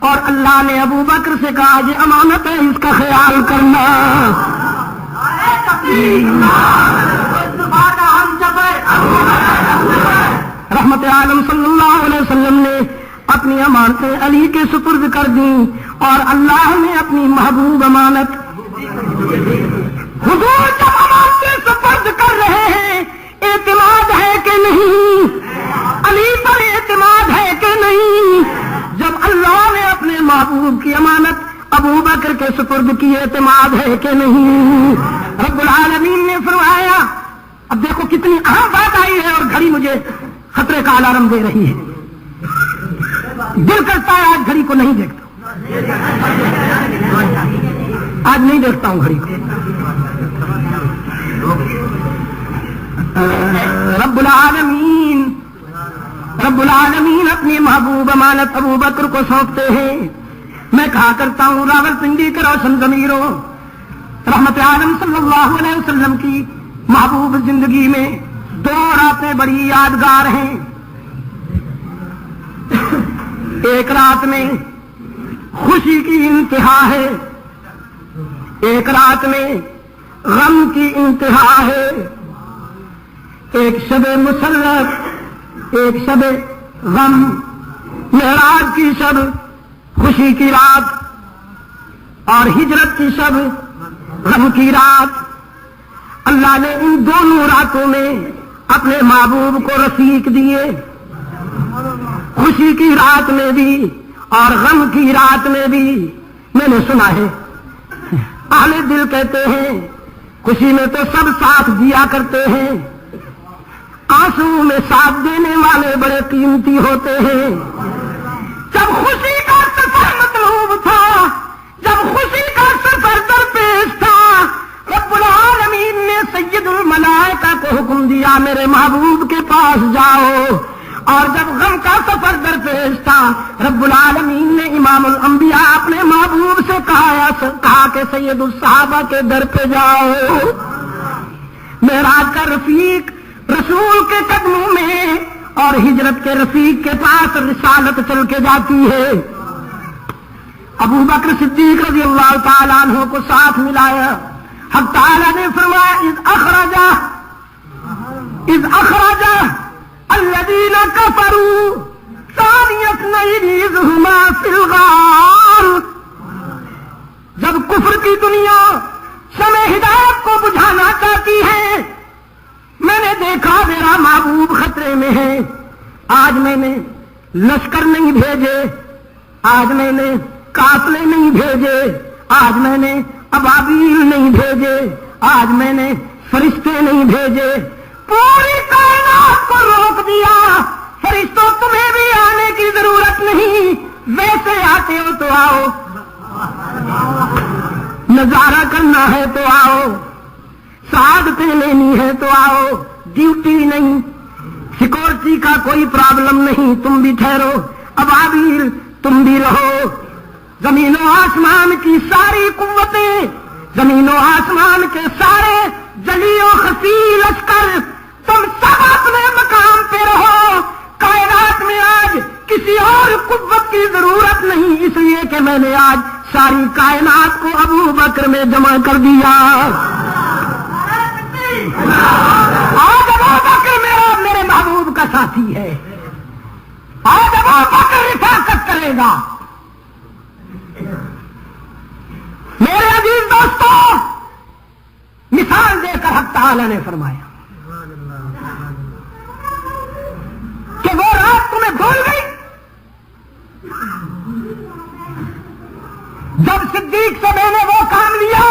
[SPEAKER 1] اور اللہ نے ابو بکر سے کہا یہ امانت ہے اس کا خیال کرنا. رحمت عالم صلی اللہ علیہ وسلم نے اپنی امانتیں علی کے سپرد کر دیں, اور اللہ نے اپنی محبوب امانت. حضور جب امانتیں سپرد کر رہے ہیں اعتماد ہے کہ نہیں؟ علی پر اعتماد ہے کہ نہیں؟ جب اللہ نے اپنے محبوب کی امانت ابو بکر کے سپرد کی, اعتماد ہے کہ نہیں؟ رب العالمین نے فرمایا, اب دیکھو کتنی اہم بات آئی ہے, اور گھڑی مجھے خطرے کا الارم دے رہی ہے. دل کرتا ہے آج گھڑی کو نہیں دیکھتا, آج نہیں دیکھتا ہوں گھڑی کو. رب العالمین اپنی محبوب امانت ابو بکر کو سونپتے ہیں. میں کہا کرتا ہوں راولپنڈی کے روشن ضمیروں, رحمت عالم صلی اللہ علیہ وسلم کی محبوب زندگی میں 2 راتیں بڑی یادگار ہیں. ایک رات میں خوشی کی انتہا ہے, ایک رات میں غم کی انتہا ہے. ایک شب مسرت, ایک شب غم, معراج کی شب خوشی کی رات, اور ہجرت کی شب غم کی رات. اللہ نے ان دونوں راتوں میں اپنے محبوب کو رفیق دیے, خوشی کی رات میں بھی اور غم کی رات میں بھی. میں نے سنا ہے اہل دل کہتے ہیں خوشی میں تو سب ساتھ دیا کرتے ہیں, آنسو میں ساتھ دینے والے بڑے قیمتی ہوتے ہیں. جب خوشی کا سفر مطلوب تھا, جب خوشی کا سفر درپیش تھا, رب العالمین نے سید الملائکہ کو حکم دیا میرے محبوب کے پاس جاؤ. اور جب غم کا سفر درپیش تھا, رب العالمین نے امام الانبیاء اپنے محبوب سے کہا کہ سید الصحابہ کے در پہ جاؤ. معراج کا رفیق رسول کے قدموں میں اور ہجرت کے رفیق کے پاس رسالت چل کے جاتی ہے. ابو بکر صدیق رضی اللہ تعالیٰ عنہ کو ساتھ ملایا. حق تعالیٰ نے فرمایا اذ اخرج الذین کفروا ثانی اثنین اذ ہما فی الغار. جب کفر کی دنیا شمع ہدایت کو بجھانا چاہتی ہے, میں نے دیکھا میرا محبوب خطرے میں ہے. آج میں نے لشکر نہیں بھیجے, آج میں نے قافلے نہیں بھیجے, آج میں نے ابابیل نہیں بھیجے, آج میں نے فرشتے نہیں بھیجے, پوری کائنات کو روک دیا. فرشتوں تمہیں بھی آنے کی ضرورت نہیں, ویسے آتے ہو تو آؤ, نظارہ کرنا ہے تو آؤ, سعادتیں لینی ہے تو آؤ. ڈیوٹی نہیں, سیکورٹی کا کوئی پرابلم نہیں, تم بھی ٹھہرو. ابابیل تم بھی رہو. زمین و آسمان کی ساری قوتیں, زمین و آسمان کے سارے جلی و خفی لشکر, تم سب اپنے مقام پہ رہو. کائنات میں آج کسی اور قوت کی ضرورت نہیں, اس لیے کہ میں نے آج ساری کائنات کو ابو بکر میں جمع کر دیا. آج ابو بکر میرے محبوب کا ساتھی ہے, آج ابو بکر رفاقت کرے گا. میرے عزیز دوستوں, مثال دے کر حق تعالی نے فرمایا کہ وہ رات تمہیں بھول گئی جب صدیق سے میں نے وہ کام لیا.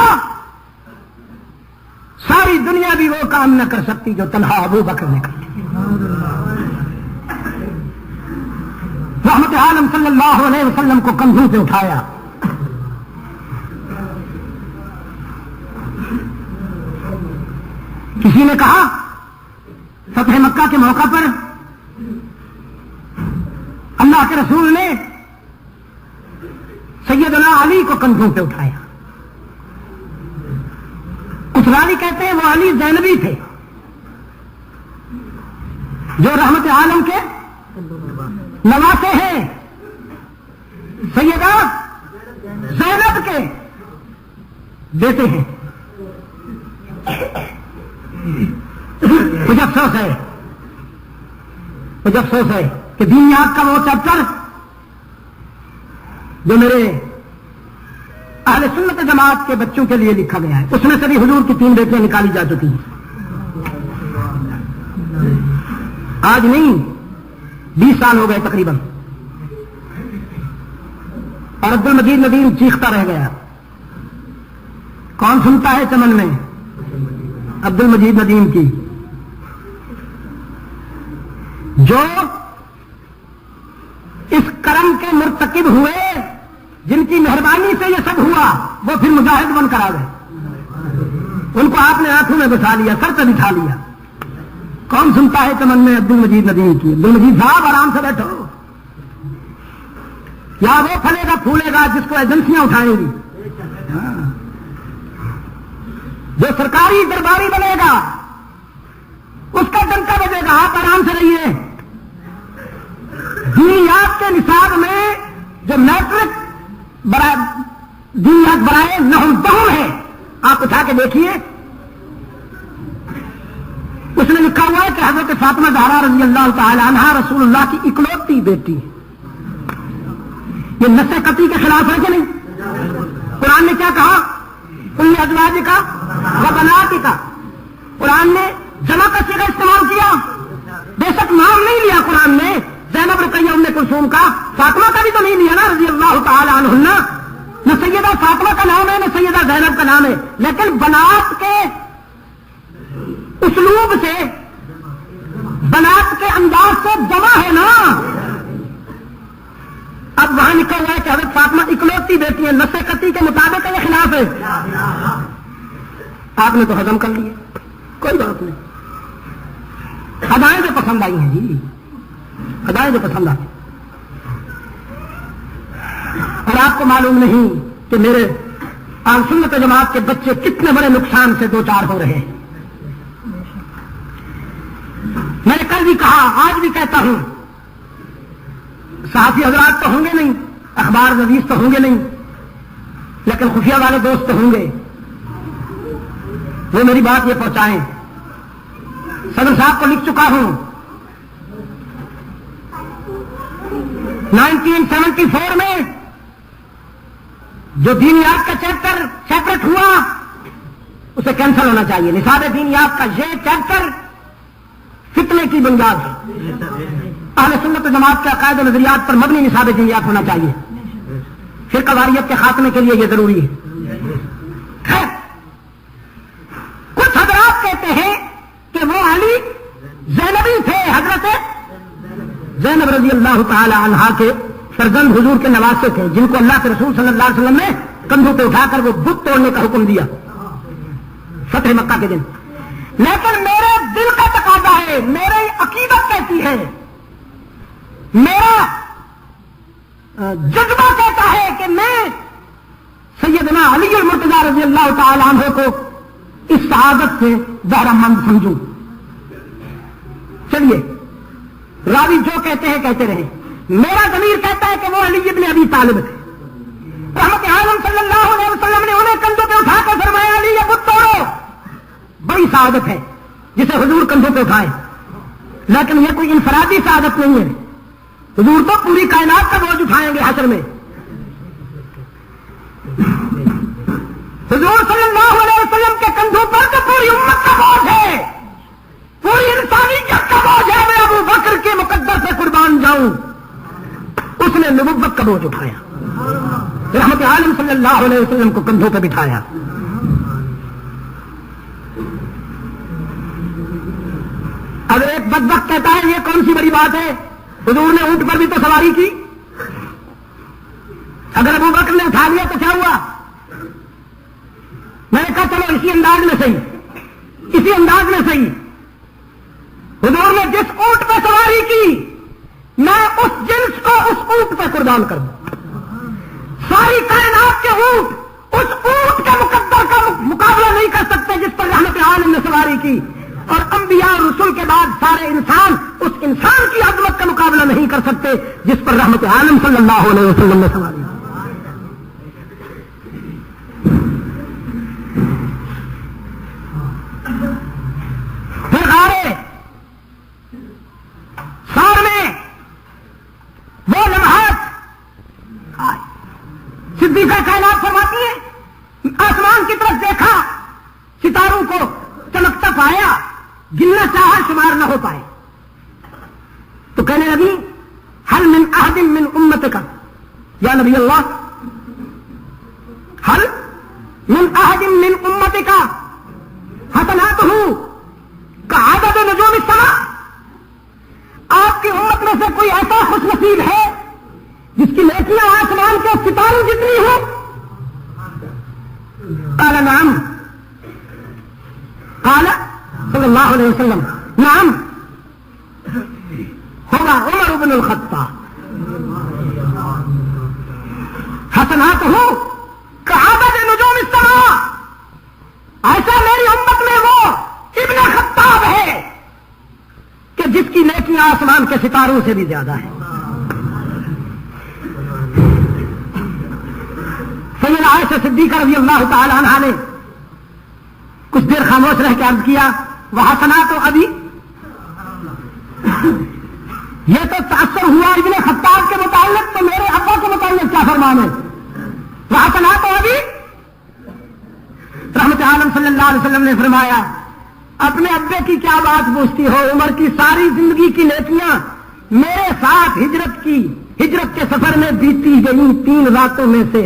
[SPEAKER 1] ساری دنیا بھی وہ کام نہ کر سکتی جو تنہا ابو بکر نے کر لیا. رحمت عالم صلی اللہ علیہ وسلم کو کندھوں پہ اٹھایا. کسی نے کہا فتح مکہ کے موقع پر اللہ کے رسول نے سیدنا علی کو کندھوں پہ اٹھایا. کچھ غزالی کہتے ہیں وہ علی زینبی تھے جو رحمت عالم کے نواسے ہیں، سیدہ زینب کے بیٹے ہیں. مجھے افسوس ہے کہ دینیات کا وہ چیپٹر جو میرے اہل سنت جماعت کے بچوں کے لیے لکھا گیا ہے، اس میں سے بھی حضور کی 3 بیٹیاں نکالی جا چکی ہیں. آج نہیں 20 سال ہو گئے تقریباً. اور عبد المجید ندیم چیختا رہ گیا. کون سنتا ہے چمن میں عبد المجید ندیم کی، جو اس کرم کے مرتکب ہوئے، جن کی مہربانی سے یہ سب ہوا، وہ پھر مجاہد بن کر آ گئے. ان کو آپ نے آنکھوں میں بٹھا لیا، سر پہ بٹھا لیا. کون سنتا ہے چمن میں عبد المجید ندیم کی؟ عبد المجید صاحب آرام سے بیٹھو. یا وہ پھلے گا پھولے گا جس کو ایجنسیاں اٹھائیں گی، جو سرکاری درباری بنے گا اس کا ڈنکا بجے گا. آپ آرام سے رہیے. دینیات کے نصاب میں جو میٹرک دینیات برائے نحو دہم ہے، آپ اٹھا کے دیکھیے. اس نے لکھا ہوا ہے کہ حضرت فاطمہ زہرا رضی اللہ تعالی عنہا رسول اللہ کی اکلوتی بیٹی ہے. یہ نص قطعی کے خلاف ہے کہ نہیں؟ قرآن نے کیا کہا؟ ان ازواج کا و بنات کا. قرآن نے جمع کا صیغہ استعمال کیا. بے شک نام نہیں لیا قرآن نے زینب رقیہ ام کلثوم کا، فاطمہ کا بھی تو نہیں لیا نا رضی اللہ تعالی عنہن. نہ سیدہ فاطمہ کا نام ہے نہ سیدہ زینب کا نام ہے، لیکن بنات کے اسلوب سے، بنات کے انداز سے جمع ہے نا. اب وہاں لکھا ہوا ہے کہ حضرت فاطمہ اکلوتی بیٹی ہے، نص قطعی کے مطابق یہ خلاف ہے. آپ نے تو ہضم کر لیے، کوئی بات نہیں. ادائیں جو پسند آئی ہیں جی، ادائیں جو پسند آئی. اور آپ کو معلوم نہیں کہ میرے اہل سنت جماعت کے بچے کتنے بڑے نقصان سے دو چار ہو رہے ہیں. میں نے کل بھی کہا، آج بھی کہتا ہوں، صحافی حضرات تو ہوں گے نہیں، اخبار نویس تو ہوں گے نہیں، لیکن خفیہ والے دوست تو ہوں گے. وہ میری بات یہ پہنچائیں. صدر صاحب کو لکھ چکا ہوں 1974 میں جو دینیات کا چیپٹر سیپریٹ ہوا اسے کینسل ہونا چاہیے. نصاب دینیات کا یہ چیپٹر فتنے کی بنیاد ہے. اہل سنت جماعت کے عقائد و نظریات پر مبنی نصاب دینیات ہونا چاہیے. فرقہ واریت کے خاتمے کے لیے یہ ضروری ہے. کچھ حضرات کہتے ہیں کہ وہ علی زینبی تھے، حضرت زینب رضی اللہ تعالی عنہا کے فرزند حضور کے نواسے تھے، جن کو اللہ کے رسول صلی اللہ علیہ وسلم نے کندھوں پہ اٹھا کر وہ بت توڑنے کا حکم دیا فتح مکہ کے دن. لیکن میرے دل کا تقاضا ہے، میری عقیدت کہتی ہے، میرا جذبہ کہتا ہے کہ میں سیدنا علی المرتضیٰ رضی اللہ تعالی عنہ کو اس شہادت سے بہرہ مند سمجھوں. چلیے راوی جو کہتے ہیں کہتے رہے. میرا ضمیر کہتا ہے کہ وہ علی ابن ابی طالب تھے. رحمت عالم صلی اللہ علیہ وسلم نے انہیں کندھوں پہ اٹھا کر فرمایا علی یہ بت توڑو. بڑی سعادت ہے جسے حضور کندھوں پہ اٹھائے، لیکن یہ کوئی انفرادی سعادت نہیں ہے. حضور تو پوری کائنات کا بوجھ اٹھائیں گے حشر میں. حضور صلی اللہ علیہ وسلم کے کندھوں پر تو پوری امت کا بوجھ ہے، پوری انسانیت کا بوجھ ہے. میں ابو بکر کے مقدر سے قربان جاؤں. اس نے نبوت کا بوجھ اٹھایا، رحمت عالم صلی اللہ علیہ وسلم کو کندھوں پہ بٹھایا. اگر ایک بدبخت کہتا ہے یہ کون سی بڑی بات ہے، حضور نے اونٹ پر بھی تو سواری کی. اگر ابو بکر نے اٹھا لیا تو کیا ہوا؟ میں نے کہا چلو اسی انداز میں صحیح، اسی انداز میں صحیح. حضور نے جس اونٹ پہ سواری کی میں اس جنس کو اس اونٹ پہ قربان کر دوں. ساری کائنات کے اونٹ اس اونٹ کے مقدر کا مقابلہ نہیں کر سکتے جس پر رحمت عالم نے سواری کی، اور انبیاء اور رسول کے بعد سارے انسان اس انسان کی عظمت کا مقابلہ نہیں کر سکتے جس پر رحمت عالم صلی اللہ علیہ وسلم نے سواری کی۔ پھر غارے سار میں وہ لمحات صدیقہ کائنات فرماتی ہے، آسمان کی طرف دیکھا، ستاروں کو چمکتا پایا، گننا چاہا شمار نہ ہو پائے، تو کہنے لگی حل من احد من امتک، یا نبی اللہ حل من احد من امتک حسناتہ کعدد نجوم السماء، آپ کی امت میں سے کوئی ایسا خوش نصیب ہے جس کی نیکیاں آسمان کے ستاروں جتنی ہوں؟ قال نعم، قال صلی اللہ علیہ وسلم نعم ہوگا عمر بن الخطاب، حسناتہ کعدد نجوم السماء، ایسا میری امت میں وہ ابن خطاب ہے کہ جس کی نیکیاں آسمان کے ستاروں سے بھی زیادہ ہیں۔ سیدنا عائشہ صدیقہ رضی اللہ تعالی عنہا نے کچھ دیر خاموش رہ کے عرض کیا وحسنات ابھی، یہ تو تاثر ہوا ابن خطاب کے متعلق، تو میرے ابا کے متعلق کیا فرمان ہے؟ وحسنات ابھی، رحمت عالم صلی اللہ علیہ وسلم نے فرمایا اپنے ابے کی کیا بات پوچھتی ہو، عمر کی ساری زندگی کی نیکیاں میرے ساتھ ہجرت کے سفر میں بیتی گئی 3 راتوں میں سے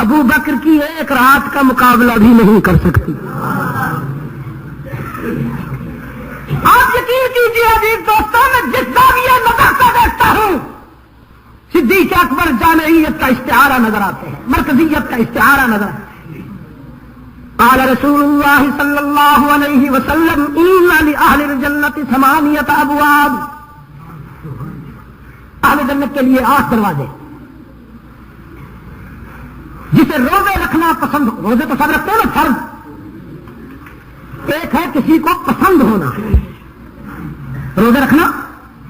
[SPEAKER 1] ابو بکر کی 1 رات کا مقابلہ بھی نہیں کر سکتی۔ آپ یقین کیجیے عزیز دوستوں، میں جس زاویے نظر سے دیکھتا ہوں صدیق اکبر جامعیت کا استعارہ نظر آتے ہیں، مرکزیت کا استعارہ نظر آتا ہے۔ قال رسول اللہ صلی اللہ علیہ وسلم ان لأہل الجنة 8 ابواب، اہل جنت کے لیے 8 دروازے۔ جسے روزے رکھنا پسند، روزے تو سب رکھتے ہیں نا فرض، ایک ہے کسی کو پسند ہونا، روزے رکھنا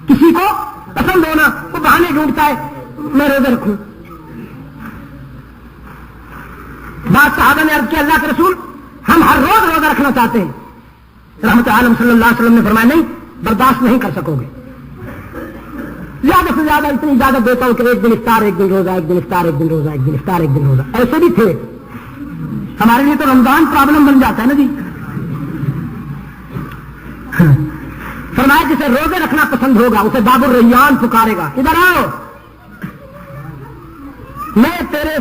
[SPEAKER 1] کسی کو پسند ہونا، وہ بہانے ڈھونڈتا ہے میں روزے رکھوں۔ بعض صحابہ نے عرض کیا اللہ کے رسول ہم ہر روز روزہ رکھنا چاہتے ہیں، رحمت عالم صلی اللہ علیہ وسلم نے فرمایا نہیں، برداشت نہیں کر سکو گے، زیادہ سے زیادہ اتنی اجازت دیتا ہوں کہ 1 دن افطار 1 دن روزہ، 1 دن افطار 1 دن روزہ، 1 دن افطار 1 دن روزہ، ایسے بھی تھے۔ ہمارے لیے تو رمضان پرابلم بن جاتا ہے نا جی۔ فرمایا جسے روزے رکھنا پسند ہوگا اسے باب الریان پکارے گا، ادھر آؤ، میں تیری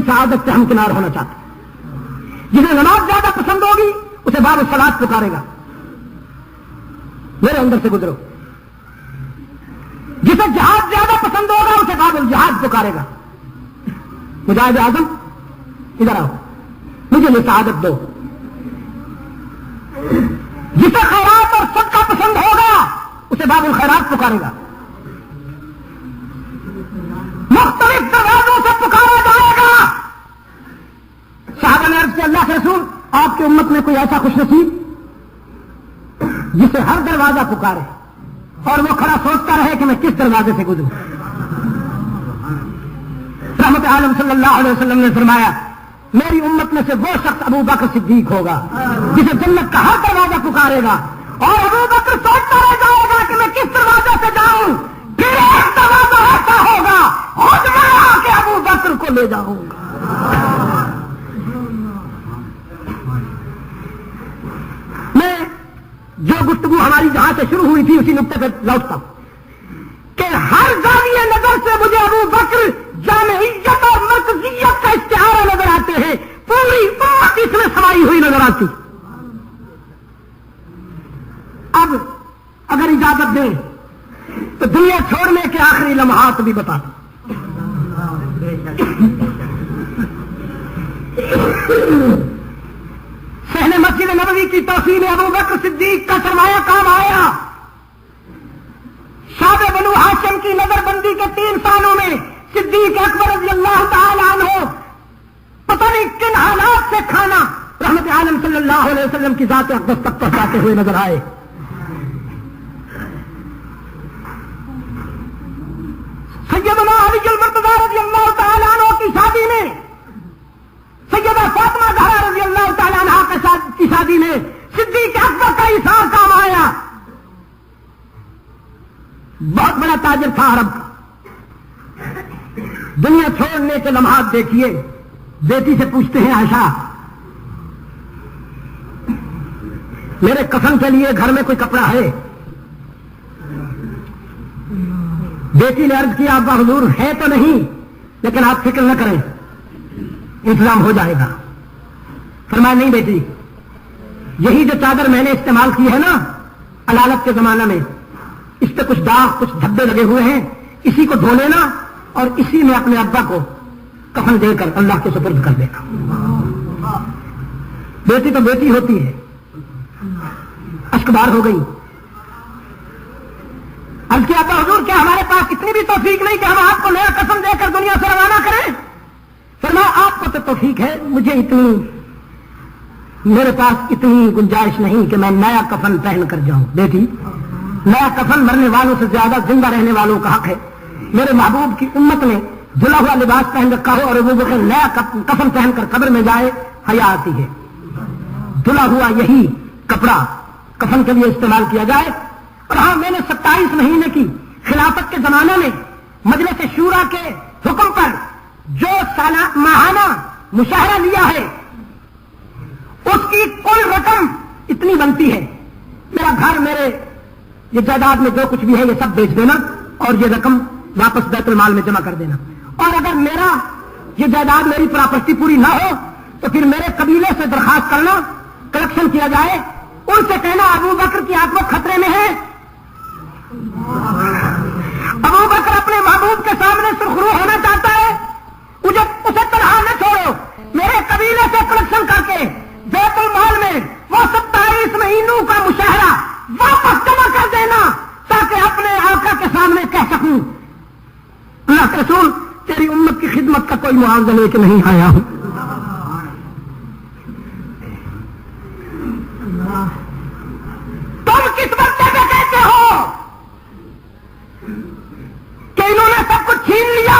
[SPEAKER 1] سعادت سے ہمکنار ہونا چاہتا ہوں۔ جسے نماز زیادہ پسند ہوگی اسے باب الصلاۃ پکارے گا، میرے اندر سے گزرو۔ جسے جہاد زیادہ پسند ہوگا اسے باب الجہاد پکارے گا، مجاہد اعظم ادھر آؤ مجھے یہ سعادت دو۔ جسے خیرات اور صدقہ پسند ہوگا اسے باب الخیرات پکارے گا، مختلف دروازوں سے پکارا جائے گا۔ صحابہ نے عرض کیا اللہ کے رسول آپ کی امت میں کوئی ایسا خوش نصیب جسے ہر دروازہ پکارے اور وہ کھڑا سوچتا رہے کہ میں کس دروازے سے گزروں؟ رحمت عالم صلی اللہ علیہ وسلم نے فرمایا میری امت میں سے وہ شخص ابو بکر صدیق ہوگا جسے جنت کا ہر دروازہ پکارے گا، اور ابو بکر سوچتا رہ جائے گا کہ میں کس دروازے سے جاؤں، پھر ایک دروازہ ایسا ہوگا خود میں آ کے ابو بکر کو لے جاؤں گا۔ میں جو گفتگو ہماری جہاں سے شروع ہوئی تھی اسی نقطے پہ لوٹتا ہوں کہ ہر زاویہ نظر سے مجھے ابو بکر جامعیت اور مرکزیت کا استعارہ نظر آتے ہیں، پوری امت اس میں سمائی ہوئی نظر آتی۔ اب اگر اجازت دیں تو دنیا چھوڑنے کے آخری لمحات بھی بتا دوں۔ صحن مسجد نبوی کی توسیع میں ابو بکر صدیق کا سرمایہ کام آیا۔ شعب بنو ہاشم کی نظر بندی کے 3 سالوں میں صدیق اکبر رضی اللہ تعالی عنہ علیہ وسلم کی ذات اقدس تک پہنچاتے ہوئے نظر آئے. سیدنا علی المرتضیٰ رضی اللہ تعالیٰ عنہ کی شادی میں، سیدہ فاطمہ زہرا رضی اللہ تعالیٰ عنہ کی شادی میں صدیق اکبر کا ایثار کام آیا. بہت بڑا تاجر تھا عرب کا. دنیا چھوڑنے کے لمحات دیکھیے، بیٹی سے پوچھتے ہیں عائشہ میرے کفن کے لیے گھر میں کوئی کپڑا ہے؟ بیٹی نے عرض کیا ابا حضور ہے تو نہیں، لیکن آپ فکر نہ کریں انتظام ہو جائے گا. فرمایا نہیں بیٹی، یہی جو چادر میں نے استعمال کی ہے نا علالت کے زمانہ میں، اس پہ کچھ داغ کچھ دھبے لگے ہوئے ہیں، اسی کو دھو لینا اور اسی میں اپنے ابا کو کفن دے کر اللہ کے سپرد کر دینا. بیٹی تو بیٹی ہوتی ہے، اشک بار ہو گئی. عرض کیا ابا حضور کیا ہمارے پاس اتنی بھی توفیق نہیں کہ ہم آپ کو نیا کفن دے کر دنیا سے روانہ کریں؟ فرمایا آپ کو تو توفیق ہے، مجھے میرے پاس اتنی گنجائش نہیں کہ میں نیا کفن پہن کر جاؤں. بیٹی نیا کفن مرنے والوں سے زیادہ زندہ رہنے والوں کا حق ہے. میرے محبوب کی امت نے دھلا ہوا لباس پہن رکھا ہو اور ابو بکر نیا کفن پہن کر قبر میں جائے، حیا آتی ہے. دھلا ہوا یہی کپڑا کفن کے لیے استعمال کیا جائے. اور ہاں میں نے 27 مہینے کی خلافت کے زمانے میں مجلس شورا کے حکم پر جو ماہانہ مشاہرہ لیا ہے اس کی کل رقم اتنی بنتی ہے. میرا گھر میرے یہ جائیداد میں جو کچھ بھی ہے یہ سب بیچ دینا اور یہ رقم واپس بیت المال میں جمع کر دینا. اور اگر میرا یہ جائیداد میری پراپرٹی پوری نہ ہو تو پھر میرے قبیلے سے درخواست کرنا، کلیکشن کیا جائے، ان سے کہنا ابو بکر کی آتما خطرے میں ہے. ابو بکر اپنے محبوب کے سامنے سرخرو ہونا چاہتا ہے، اسے تنہا نہ چھوڑو، میرے قبیلے سے کلیکشن کر کے بیت المال میں وہ 27 مہینوں کا مشاہرہ واپس جمع کر دینا تاکہ اپنے آقا کے سامنے کہہ سکوں اللہ کے رسول تیری امت کی خدمت کا کوئی معاوضہ لے کے نہیں آیا ہوں. تم کس وقت پہ کہتے ہو کہ انہوں نے سب کچھ چھین لیا،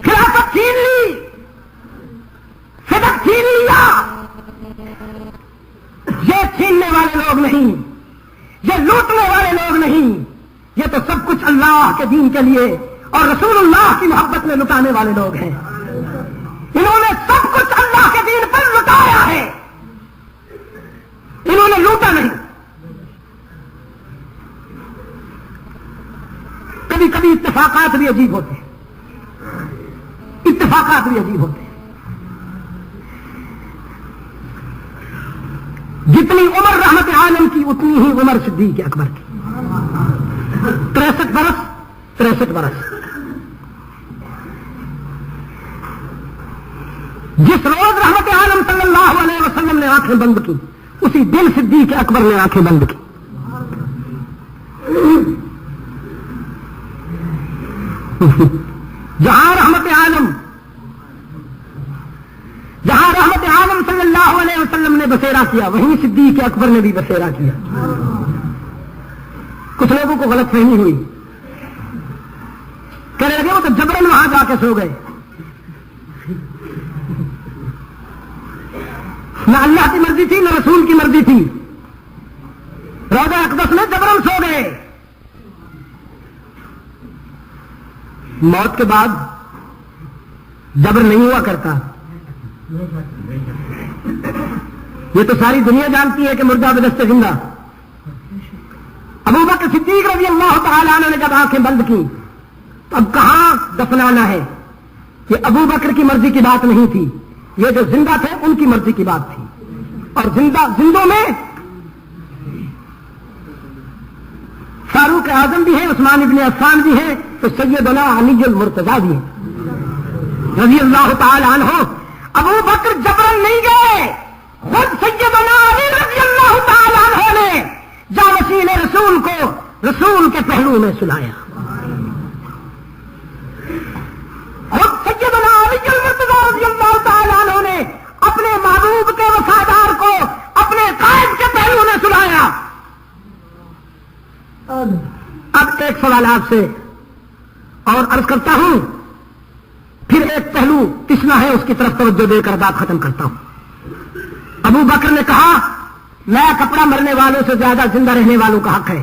[SPEAKER 1] خلافت چھین لی، صدق چھین لیا؟ یہ چھیننے والے لوگ نہیں، یہ لوٹنے والے لوگ نہیں، یہ تو سب کچھ اللہ کے دین کے لیے اور رسول اللہ کی محبت میں لٹانے والے لوگ ہیں. انہوں نے سب کچھ اللہ کے دین پر لٹایا ہے، انہوں نے لوٹا نہیں. کبھی کبھی اتفاقات بھی عجیب ہوتے ہیں، اتفاقات بھی عجیب ہوتے ہیں. جتنی عمر رحمت عالم کی اتنی ہی عمر صدیق اکبر کی، 63 برس. جس روز رحمت عالم صلی اللہ علیہ وسلم نے آنکھیں بند کی اسی دن صدیق اکبر نے آنکھیں بند کی. جہاں رحمت عالم صلی اللہ علیہ وسلم نے بسیرا کیا وہیں صدیق اکبر نے بھی بسیرا کیا. کچھ لوگوں کو غلط فہمی ہوئی، کہنے لگے وہ تو جبرن وہاں جا کے سو گئے. نہ اللہ کی مرضی تھی نہ رسول کی مرضی تھی، روضہ اقدس میں جبرن سو گئے. موت کے بعد جبر نہیں ہوا کرتا. یہ تو ساری دنیا جانتی ہے کہ مردہ بدست زندہ. ابو بکر صدیق رضی اللہ تعالی عنہ نے جب آنکھیں بند کی تو اب کہاں دفنانا ہے؟ یہ ابو بکر کی مرضی کی بات نہیں تھی، یہ جو زندہ تھے ان کی مرضی کی بات تھی. اور زندوں میں فاروق اعظم بھی ہیں، عثمان ابن عفان بھی ہیں، تو سیدنا علی المرتضیٰ بھی ہیں رضی اللہ تعالی عنہ. ابو بکر جبرن نہیں گئے، خود سیدنا علی رضی اللہ تعالی عنہ نے جانشین رسول کو رسول کے پہلو میں سلایا. خود سیدنا علی المرتضیٰ رضی اللہ تعالی عنہ نے اپنے محبوب کے وفادار کو سوال آپ سے اور عرض کرتا ہوں، پھر ایک پہلو پچھلا ہے اس کی طرف توجہ دے کر بات ختم کرتا ہوں۔ ابو بکر نے کہا نیا کپڑا مرنے والوں سے زیادہ زندہ رہنے والوں کا حق ہے،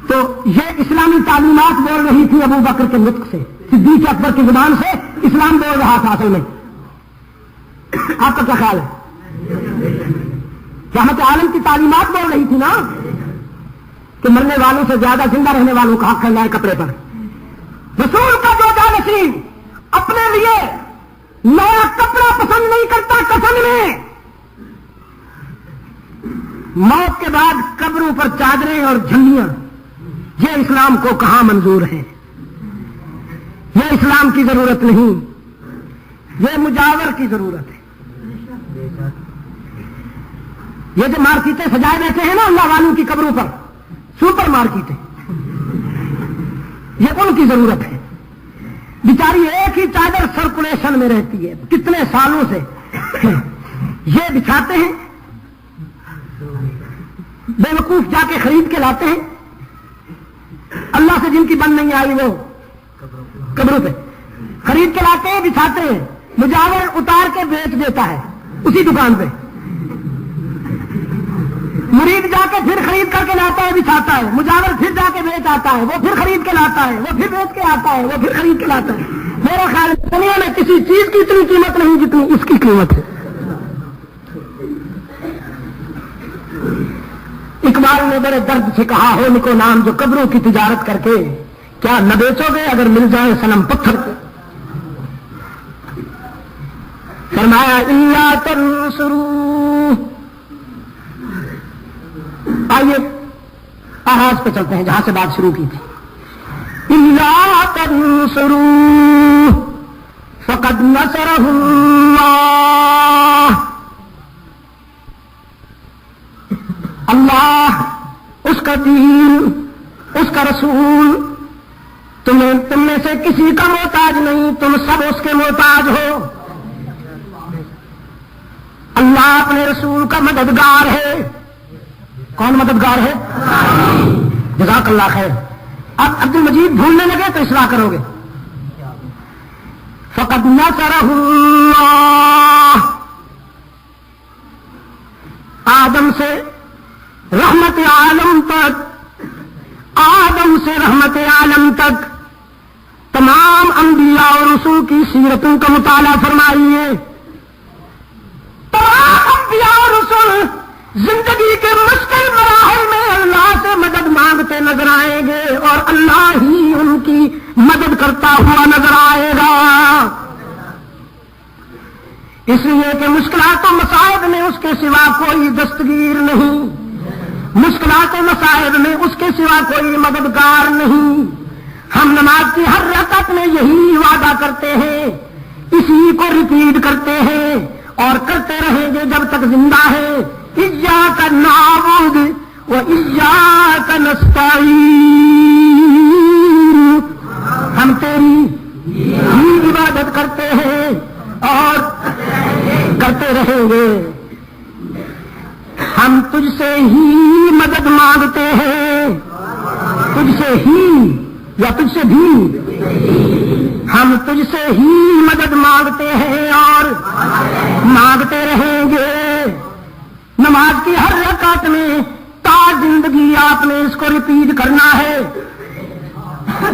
[SPEAKER 1] تو یہ اسلامی تعلیمات بول رہی تھی ابو بکر کے نطق سے، صدیق اکبر کی زبان سے اسلام بول رہا تھا اصل میں۔ آپ کا کیا خیال ہے؟ رحمت عالم کی تعلیمات بول رہی تھی نا کہ مرنے والوں سے زیادہ زندہ رہنے والوں کا حق ہے نئے کپڑے پر۔ رسول کا جو جانشین اپنے لیے نیا کپڑا پسند نہیں کرتا کفن میں، موت کے بعد قبروں پر چادریں اور جھنڈیاں، یہ اسلام کو کہاں منظور ہے؟ یہ اسلام کی ضرورت نہیں، یہ مجاور کی ضرورت ہے۔ یہ جو مارکیٹیں سجائے بیٹھے ہیں نا اللہ والوں کی قبروں پر، سپر مارکیٹیں، یہ ان کی ضرورت ہے۔ بیچاری ایک ہی چادر سرکولیشن میں رہتی ہے کتنے سالوں سے، یہ بچھاتے ہیں، بے وقوف جا کے خرید کے لاتے ہیں، اللہ سے جن کی بند نہیں آئی وہ قبروں پہ خرید کے لاتے ہیں، بچھاتے ہیں، مجاور اتار کے بیچ دیتا ہے اسی دکان پہ، مرید جا کے پھر خرید کر کے لاتا ہے، بچھاتا ہے، مجاور پھر جا کے بیچ آتا ہے، وہ پھر خرید کے لاتا ہے، وہ پھر بیچ کے آتا ہے، وہ پھر خرید کے لاتا ہے۔ میرا خیال ہے دنیا میں کسی چیز کی اتنی قیمت نہیں جتنی اس کی قیمت ہے۔ اقبال نے بڑے درد سے کہا ہو نکو نام جو قبروں کی تجارت کر کے، کیا نہ بیچو گے اگر مل جائے صنم پتھر کے؟ فرمایا الا تنصروا۔ آئیے آغاز پہ چلتے ہیں جہاں سے بات شروع کی تھی۔ الا تنصروا فقد نصرہ اللہ، اللہ، اس کا دین، اس کا رسول، تم میں سے کسی کا محتاج نہیں، تم سب اس کے محتاج ہو۔ اللہ اپنے رسول کا مددگار ہے۔ کون مددگار ہے؟ جزاک اللہ خیر۔ اب عبد المجید بھولنے لگے تو اصلاح کرو گے۔ فقد نصرہ اللہ، آدم سے رحمت عالم تک، آدم سے رحمت عالم تک تمام انبیاء اور رسول کی سیرتوں کا مطالعہ فرمائیے۔ تمام انبیاء اور رسول زندگی کے مشکل مراحل میں اللہ سے مدد مانگتے نظر آئیں گے اور اللہ ہی ان کی مدد کرتا ہوا نظر آئے گا، اس لیے کہ مشکلات و مصائب میں اس کے سوا کوئی دستگیر نہیں، مشکلات و مصائب میں اس کے سوا کوئی مددگار نہیں۔ ہم نماز کی ہر رکعت میں یہی وعدہ کرتے ہیں، اسی کو ریپیٹ کرتے ہیں اور کرتے رہیں گے جب تک زندہ ہے۔ ایاک نعبد و ایاک نستعین، ہم تیری ہی عبادت کرتے ہیں اور کرتے رہیں گے، ہم تجھ سے ہی مدد مانگتے ہیں، تجھ سے ہی یا تجھ سے بھی، ہم تجھ سے ہی مدد مانگتے ہیں اور مانگتے رہیں گے۔ نماز کی ہر رکعت میں تا زندگی آپ نے اس کو ریپیٹ کرنا ہے۔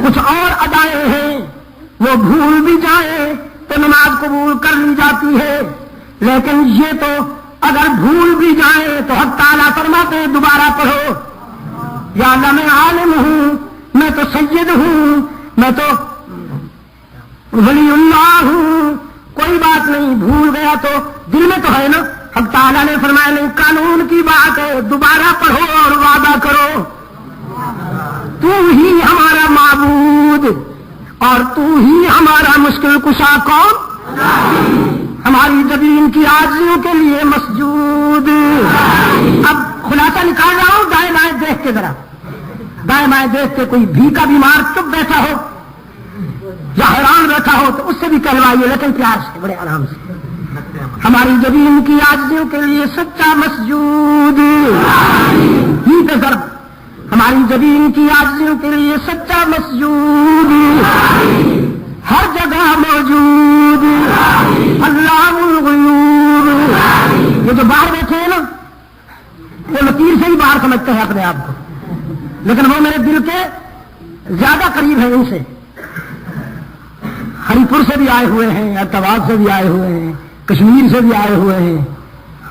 [SPEAKER 1] کچھ اور ادائیں ہیں وہ بھول بھی جائیں تو نماز قبول کر لی جاتی ہے، لیکن یہ تو اگر بھول بھی جائیں تو حق تعالیٰ فرماتے ہیں دوبارہ پڑھو، یا اللہ میں عالم ہوں، میں تو سید ہوں، میں تو ولی اللہ ہوں، کوئی بات نہیں، بھول گیا تو دل میں تو ہے نا۔ حق تعالیٰ نے فرمایا نہیں، قانون کی بات ہے، دوبارہ پڑھو اور وعدہ کرو، تو ہی ہمارا معبود اور تو ہی ہمارا مشکل کشا۔ کون؟ ہماری زمین کی عاجزیوں کے لیے مسجود۔ اب خلاصہ نکال رہا ہوں، دائیں بائیں دیکھ کے ذرا، دائیں بائیں دیکھ کے کوئی بھیکا بیمار چپ بیٹھا ہو یا حیران بیٹھا ہو تو اس سے بھی کہلوائیے، لیکن پیار سے، بڑے آرام سے۔ ہماری زمین کی عاجزیوں کے لیے سچا مسجود، ہی پہ ضرب ہماری زمین کی عاجزیوں کے لیے سچا مسجود ہر جگہ موجود علام الغیوب. یہ جو باہر بیٹھے ہیں نا وہ لکیر سے ہی باہر سمجھتے ہیں اپنے آپ کو، لیکن وہ میرے دل کے زیادہ قریب ہیں. ان سے ہری پور سے بھی آئے ہوئے ہیں، ارتواد سے بھی آئے ہوئے ہیں، کشمیر سے بھی آئے ہوئے ہیں،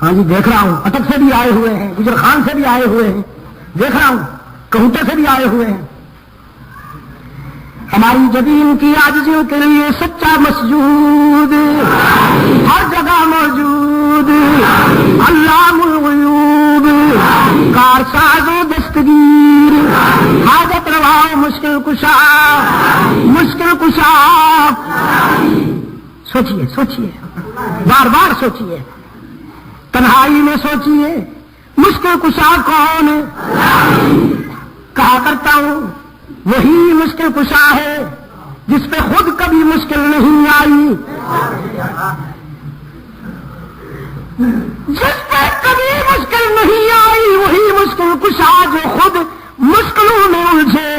[SPEAKER 1] ہاں جی دیکھ رہا ہوں، اٹک سے بھی آئے ہوئے ہیں، گجر خان سے بھی آئے ہوئے ہیں، دیکھ رہا ہوں، کہوٹے سے بھی آئے ہوئے ہیں. ہماری زمین کی عاجزیوں کے لیے سچا مسجود ہر جگہ موجود علام الغیوب کارساز و دستگیر حاجت روا مشکل کشا مشکل کشا. سوچئے سوچئے بار بار سوچئے، تنہائی میں سوچئے مشکل کشا کون؟ کہا کرتا ہوں وہی مشکل کشا ہے جس پہ خود کبھی مشکل نہیں آئی، جس پہ کبھی مشکل نہیں آئی وہی مشکل کشا جو خود مشکلوں میں الجھے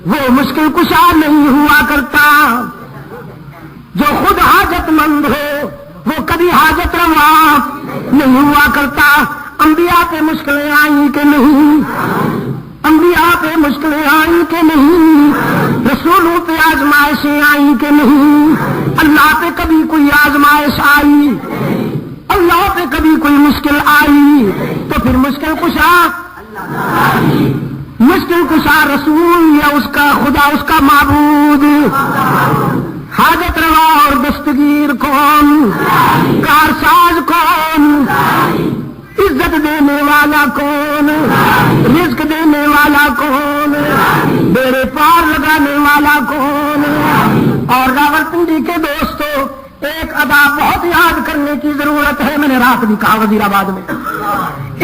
[SPEAKER 1] وہ مشکل کشا نہیں ہوا کرتا. جو خود حاجت مند ہو وہ کبھی حاجت روا نہیں ہوا کرتا. انبیاء پہ مشکلیں آئیں کہ نہیں؟ انبیاء پہ مشکلیں آئیں کہ نہیں؟ رسولوں پہ آزمائشیں آئیں کہ نہیں؟ اللہ پہ کبھی کوئی آزمائش آئی؟ اللہ پہ کبھی کوئی مشکل آئی؟ تو پھر مشکل کشا مشکل کشا رسول یا اس کا خدا اس کا معبود؟ حاجت روا اور دستگیر کون؟ کارساز کون؟ عزت دینے والا کون؟ رزق دینے والا کون؟ بیڑے پار لگانے والا کون؟ اور راولپنڈی کے دوستو ایک ادا بہت یاد کرنے کی ضرورت ہے. میں نے رات بھی کہا وزیر آباد میں،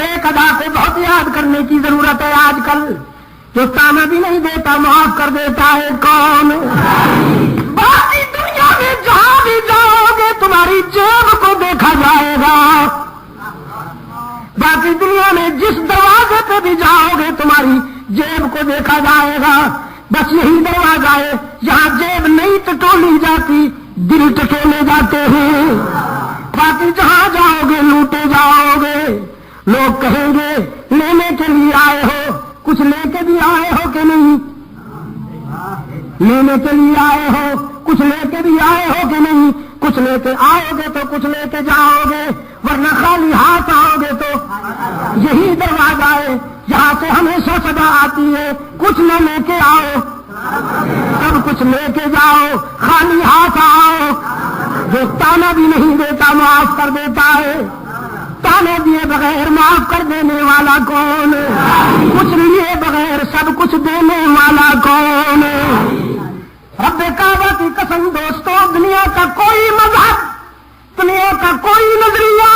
[SPEAKER 1] ایک ادا کو بہت یاد کرنے کی ضرورت ہے. آج کل جو تانا بھی نہیں دیتا معاف کر دیتا ہے کون؟ باقی دنیا میں جہاں بھی جاؤ گے تمہاری جیب کو دیکھا جائے گا. باقی دنیا میں جس دروازے پہ بھی جاؤ گے تمہاری جیب کو دیکھا جائے گا. بس یہی دروازہ ہے جہاں جیب نہیں ٹٹولی جاتی، دل ٹٹولے جاتے ہیں. باقی جہاں جاؤ گے لوٹے جاؤ گے. لوگ کہیں گے لینے کے لیے آئے ہو، کچھ لے کے بھی آئے ہو کہ نہیں؟ لینے کے لیے آئے ہو، کچھ لے کے بھی آئے ہو کہ نہیں؟ کچھ لے کے آؤ گے تو کچھ لے کے جاؤ گے، ورنہ خالی ہاتھ آؤ گے تو یہی دروازہ ہے جہاں سے ہمیشہ صدا آتی ہے کچھ نہ لے کے آؤ تب کچھ لے کے جاؤ. خالی ہاتھ آؤ. جو تانا بھی نہیں دیتا معاف کر دیتا ہے. تانے دیے بغیر معاف کر دینے والا کون؟ کچھ لیے بغیر سب کچھ دینے والا کون؟ رب کعبہ کی قسم دوستو، دنیا کا کوئی مذہب، دنیا کا کوئی نظریہ،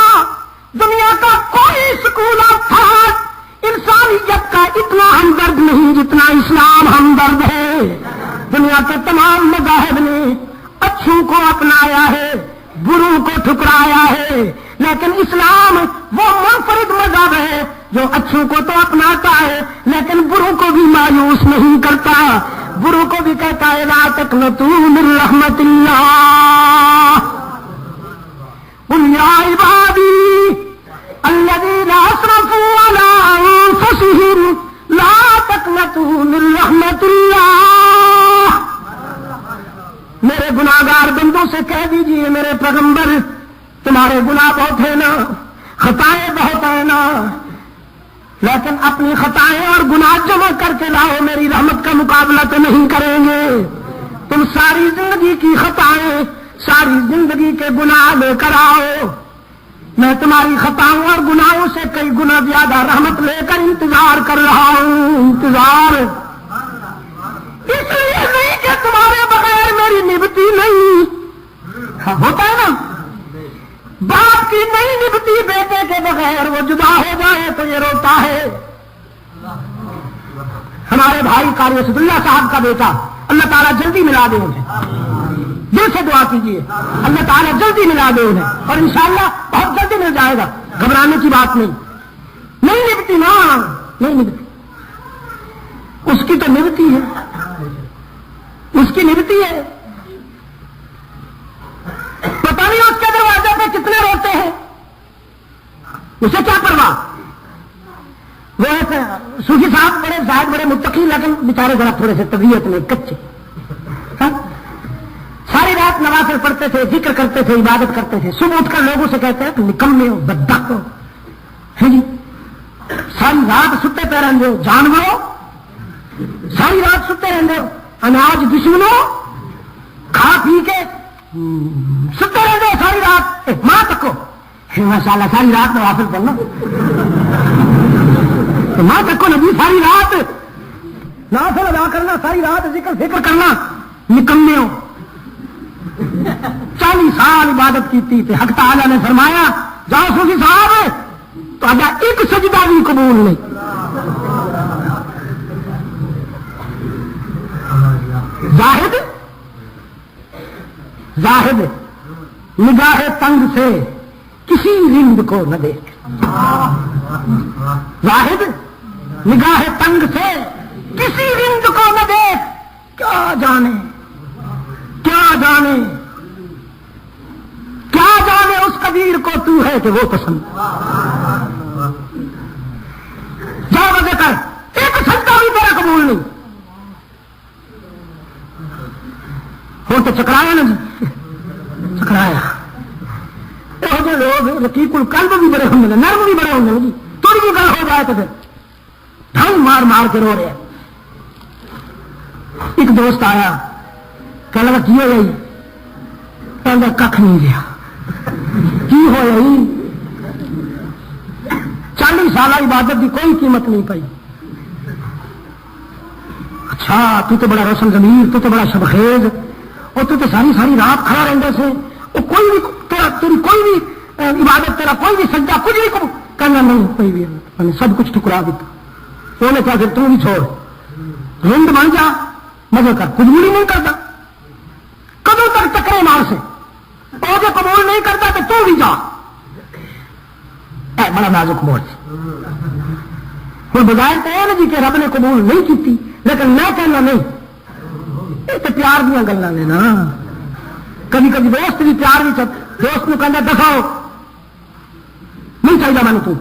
[SPEAKER 1] دنیا کا کوئی سکول آف تھاٹ انسانیت کا اتنا ہمدرد نہیں جتنا اسلام ہمدرد ہے. دنیا کے تمام مذاہب نے اچھوں کو اپنایا ہے، بروں کو ٹھکرایا ہے، لیکن اسلام وہ منفرد مذہب ہے جو اچھوں کو تو اپناتا ہے لیکن بروں کو بھی مایوس نہیں کرتا. بروں کو بھی کہتا ہے لا تقنطوا من رحمت اللہ قل یا عبادی الذین اسرفوا علی انفسهم لا تقنطوا من رحمت اللہ. میرے گناہگار بندوں سے کہہ دیجئے میرے پیغمبر تمہارے گناہ بہت ہیں نا، خطائیں بہت ہیں نا، لیکن اپنی خطائیں اور گناہ جمع کر کے لاؤ، میری رحمت کا مقابلہ تو نہیں کریں گے. تم ساری زندگی کی خطائیں، ساری زندگی کے گناہ لے کر آؤ، میں تمہاری خطاؤں اور گناہوں سے کئی گنا زیادہ رحمت لے کر انتظار کر رہا ہوں. انتظار اس لیے نہیں کہ تمہارے بغیر میری نبھتی نہیں. ہوتا ہے نا باپ کی نہیں نبھتی بیٹے کے بغیر، وہ جدا ہو جائے تو یہ روتا ہے. ہمارے بھائی قاری اسد اللہ صاحب کا بیٹا، اللہ تعالیٰ جلدی ملا دے انہیں، دل سے دعا کیجیے اللہ تعالیٰ جلدی ملا دے انہیں، اور انشاءاللہ بہت جلدی مل جائے گا. گھبرانے کی بات نہیں. نہیں نبھتی نا، نہیں نبھتی.
[SPEAKER 2] اس کی تو نبھتی ہے، اس کی نبھتی ہے. پتہ نہیں اس کے دروازے پہ کتنے روتے ہیں، اسے کیا پرواہ. وہ ایسے صوفی صاحب بڑے زاہد بڑے متقی، لیکن بیچارے ذرا تھوڑے سے طبیعت میں کچے. ساری رات نوافل پڑھتے تھے، ذکر کرتے تھے، عبادت کرتے تھے. صبح اٹھ کر لوگوں سے کہتے ہیں کہ نکمے ہو، بدبخت ہو. جی ساری رات ستے پہ رہتے ہو، جانوروں ساری رات ستے رہتے ہو، اناج دشمنوں کھا پی کے ستے رہتے ہو ساری رات. ماں تکو ماشاء اللہ ساری رات نوافل پڑھنا، ماں تکو نبی ساری رات نوافل ادا کرنا، ساری رات ذکر فکر کرنا. نکمے ہو. 40 سال عبادت کی تھی. حق تعالیٰ نے فرمایا جاؤ صوفی صاحب تو آجا ایک سجدہ بھی قبول نہیں. زاہد زاہد نگاہ تنگ سے کسی رند کو نہ دیکھ. زاہد نگاہ تنگ سے کسی رند کو نہ دیکھ. کیا جانے کیا جانے کیا جانے اس قدیر کو تو ہے کہ وہ پسند. جا وجہ کر ایک سجدہ بھی تیرا قبول نہیں. ہوں تو چکرایا نا جی، چکرایا. یہ لوگ رقیق القلب بھی بڑے ہوں گے، نرم بھی بڑے ہوں گے جی. تھوڑی بھی گل ہو جائے تو پھر ڈھنگ مار مار کے رو رہے ہیں. ایک دوست آیا کہنے لگا کی ہو گئی، کہنے کھ نہیں رہا. کی ہو گئی؟ 40 سالہ عبادت کی کوئی قیمت نہیں پائی. اچھا تو بڑا روشن ضمیر، تو بڑا شبخیز، اور تو ساری ساری رات کھڑا رہتے سے، وہ کوئی بھی تیری کوئی بھی عبادت، تیرا کوئی بھی سجدہ کچھ بھی کرنا نہیں، کوئی بھی میں نے سب کچھ ٹکرا دیتا. انہوں نے کہا پھر تم بھی چھوڑ، رند بن جا، مزے کر. قبول ہی نہیں کرتا، کدوں تک ٹکرے مار سے. اور جو قبول نہیں کرتا تو بھی جا. اے بڑا نازک موڑ سے. ہوں بظاہر تو ہے نا جی کہ رب نے قبول نہیں کی، لیکن میں کہنا نہیں. یہ تو پیار دیا گلیں نے نا. کبھی کبھی دوست بھی پیار بھی دوست کو کہنا دکھاؤ نہیں چاہیے میں نے. تو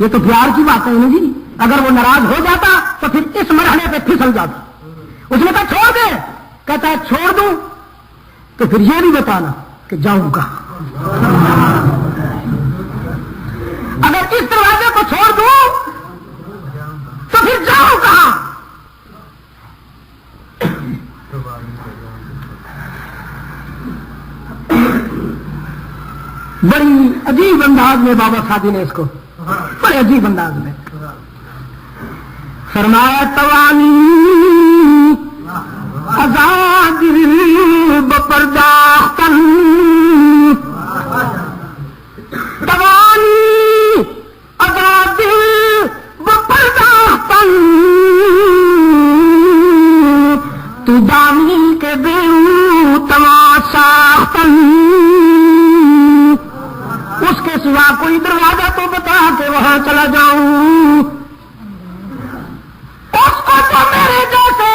[SPEAKER 2] یہ تو پیار کی بات ہے نا جی. اگر وہ ناراض ہو جاتا تو پھر اس مرحلے پہ پھسل جاتا. اس نے کہا چھوڑ دے، کہتا ہے چھوڑ دوں تو پھر یہ بھی بتانا کہ جاؤں گا. اگر اس دروازے کو چھوڑ دوں تو پھر جاؤں کہاں. بڑی عجیب انداز میں بابا سادی نے اس کو بڑے عجیب انداز میں فرمایا. توانی آزاد بپرداختن، توانی آزاد بپرداختن، تو دانی کے بیرو تماشاختن. اس کے سوا کوئی دروازہ تو بتا کہ وہاں چلا جاؤں. اس کو تو میرے جیسے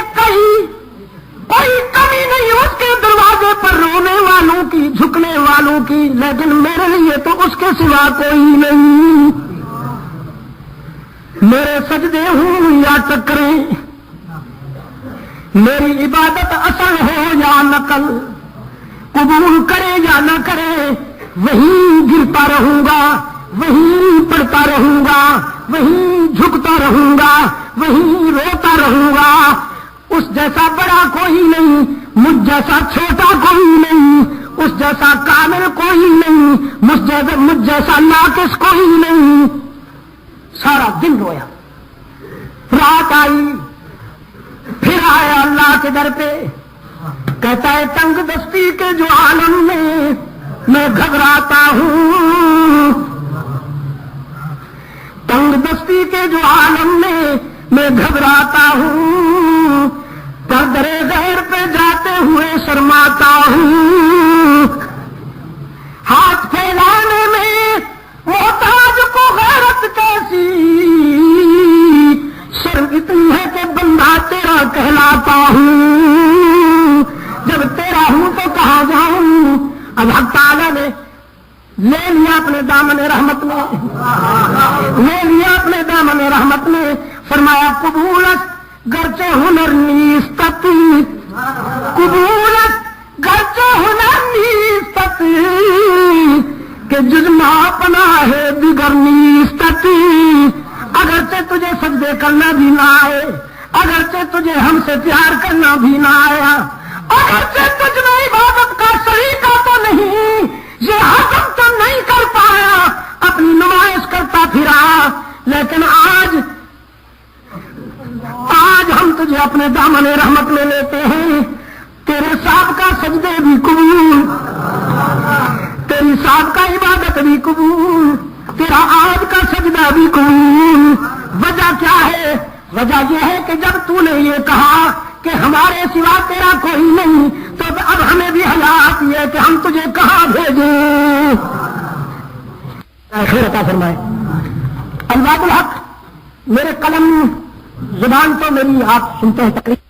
[SPEAKER 2] کوئی کمی نہیں اس کے دروازے پر رونے والوں کی، جھکنے والوں کی، لیکن میرے لیے تو اس کے سوا کوئی نہیں. میرے سجدے ہوں یا ٹکریں، میری عبادت اصل ہو یا نقل، قبول کرے یا نہ کرے وہیں گرتا رہوں گا، وہیں پڑھتا رہوں گا، وہیں جھکتا رہوں گا، وہیں روتا رہوں گا. اس جیسا بڑا کوئی نہیں، مجھ جیسا چھوٹا کوئی نہیں، اس جیسا کامل کوئی نہیں، مجھ جیسا ناقص کوئی نہیں. سارا دن رویا. رات آئی، پھر آیا اللہ کے در پہ، کہتا ہے تنگ دستی کے جو عالم میں گھبراتا ہوں، تنگ دستی کے جو عالم میں گھبراتا ہوں، پردرے غیر پہ جاتے ہوئے شرماتا ہوں. ہاتھ پھیلانے میں محتاج کو غیرت کیسی، شرم اتنی ہے کہ اب حق تعالیٰ نے لے لیا اپنے دامن رحمت میں، لے لیا اپنے دامن رحمت میں، فرمایا قبولت گرچہ ہنر نیستت، قبولت گرچہ ہنر نیستت، کہ جزما پناہ دیگر نیستت، اگرچہ تجھے سجدے کرنا بھی نہ آئے، اگرچہ تجھے ہم سے پیار کرنا بھی نہ آیا، اگرچہ تجھ میں عبادت کا طریقہ تو نہیں، یہ حکم تو نہیں کر پایا، اپنی نمائش کرتا پھرا، لیکن آج ہم تجھے اپنے دامن رحمت میں لیتے ہیں، تیرے سابقہ سجدے بھی قبول، تیری سابقہ عبادت بھی قبول، تیرا آج کا سجدہ بھی قبول۔ وجہ کیا ہے؟ وجہ یہ ہے کہ جب تو نے یہ کہا کہ ہمارے سوا تیرا کوئی نہیں، تو اب ہمیں بھی حیا آتی ہے کہ ہم تجھے کہاں بھیجیں۔ خیر عطا فرمائے۔ الباب الحق، میرے قلم زبان تو میری آپ سنتے ہیں تقریر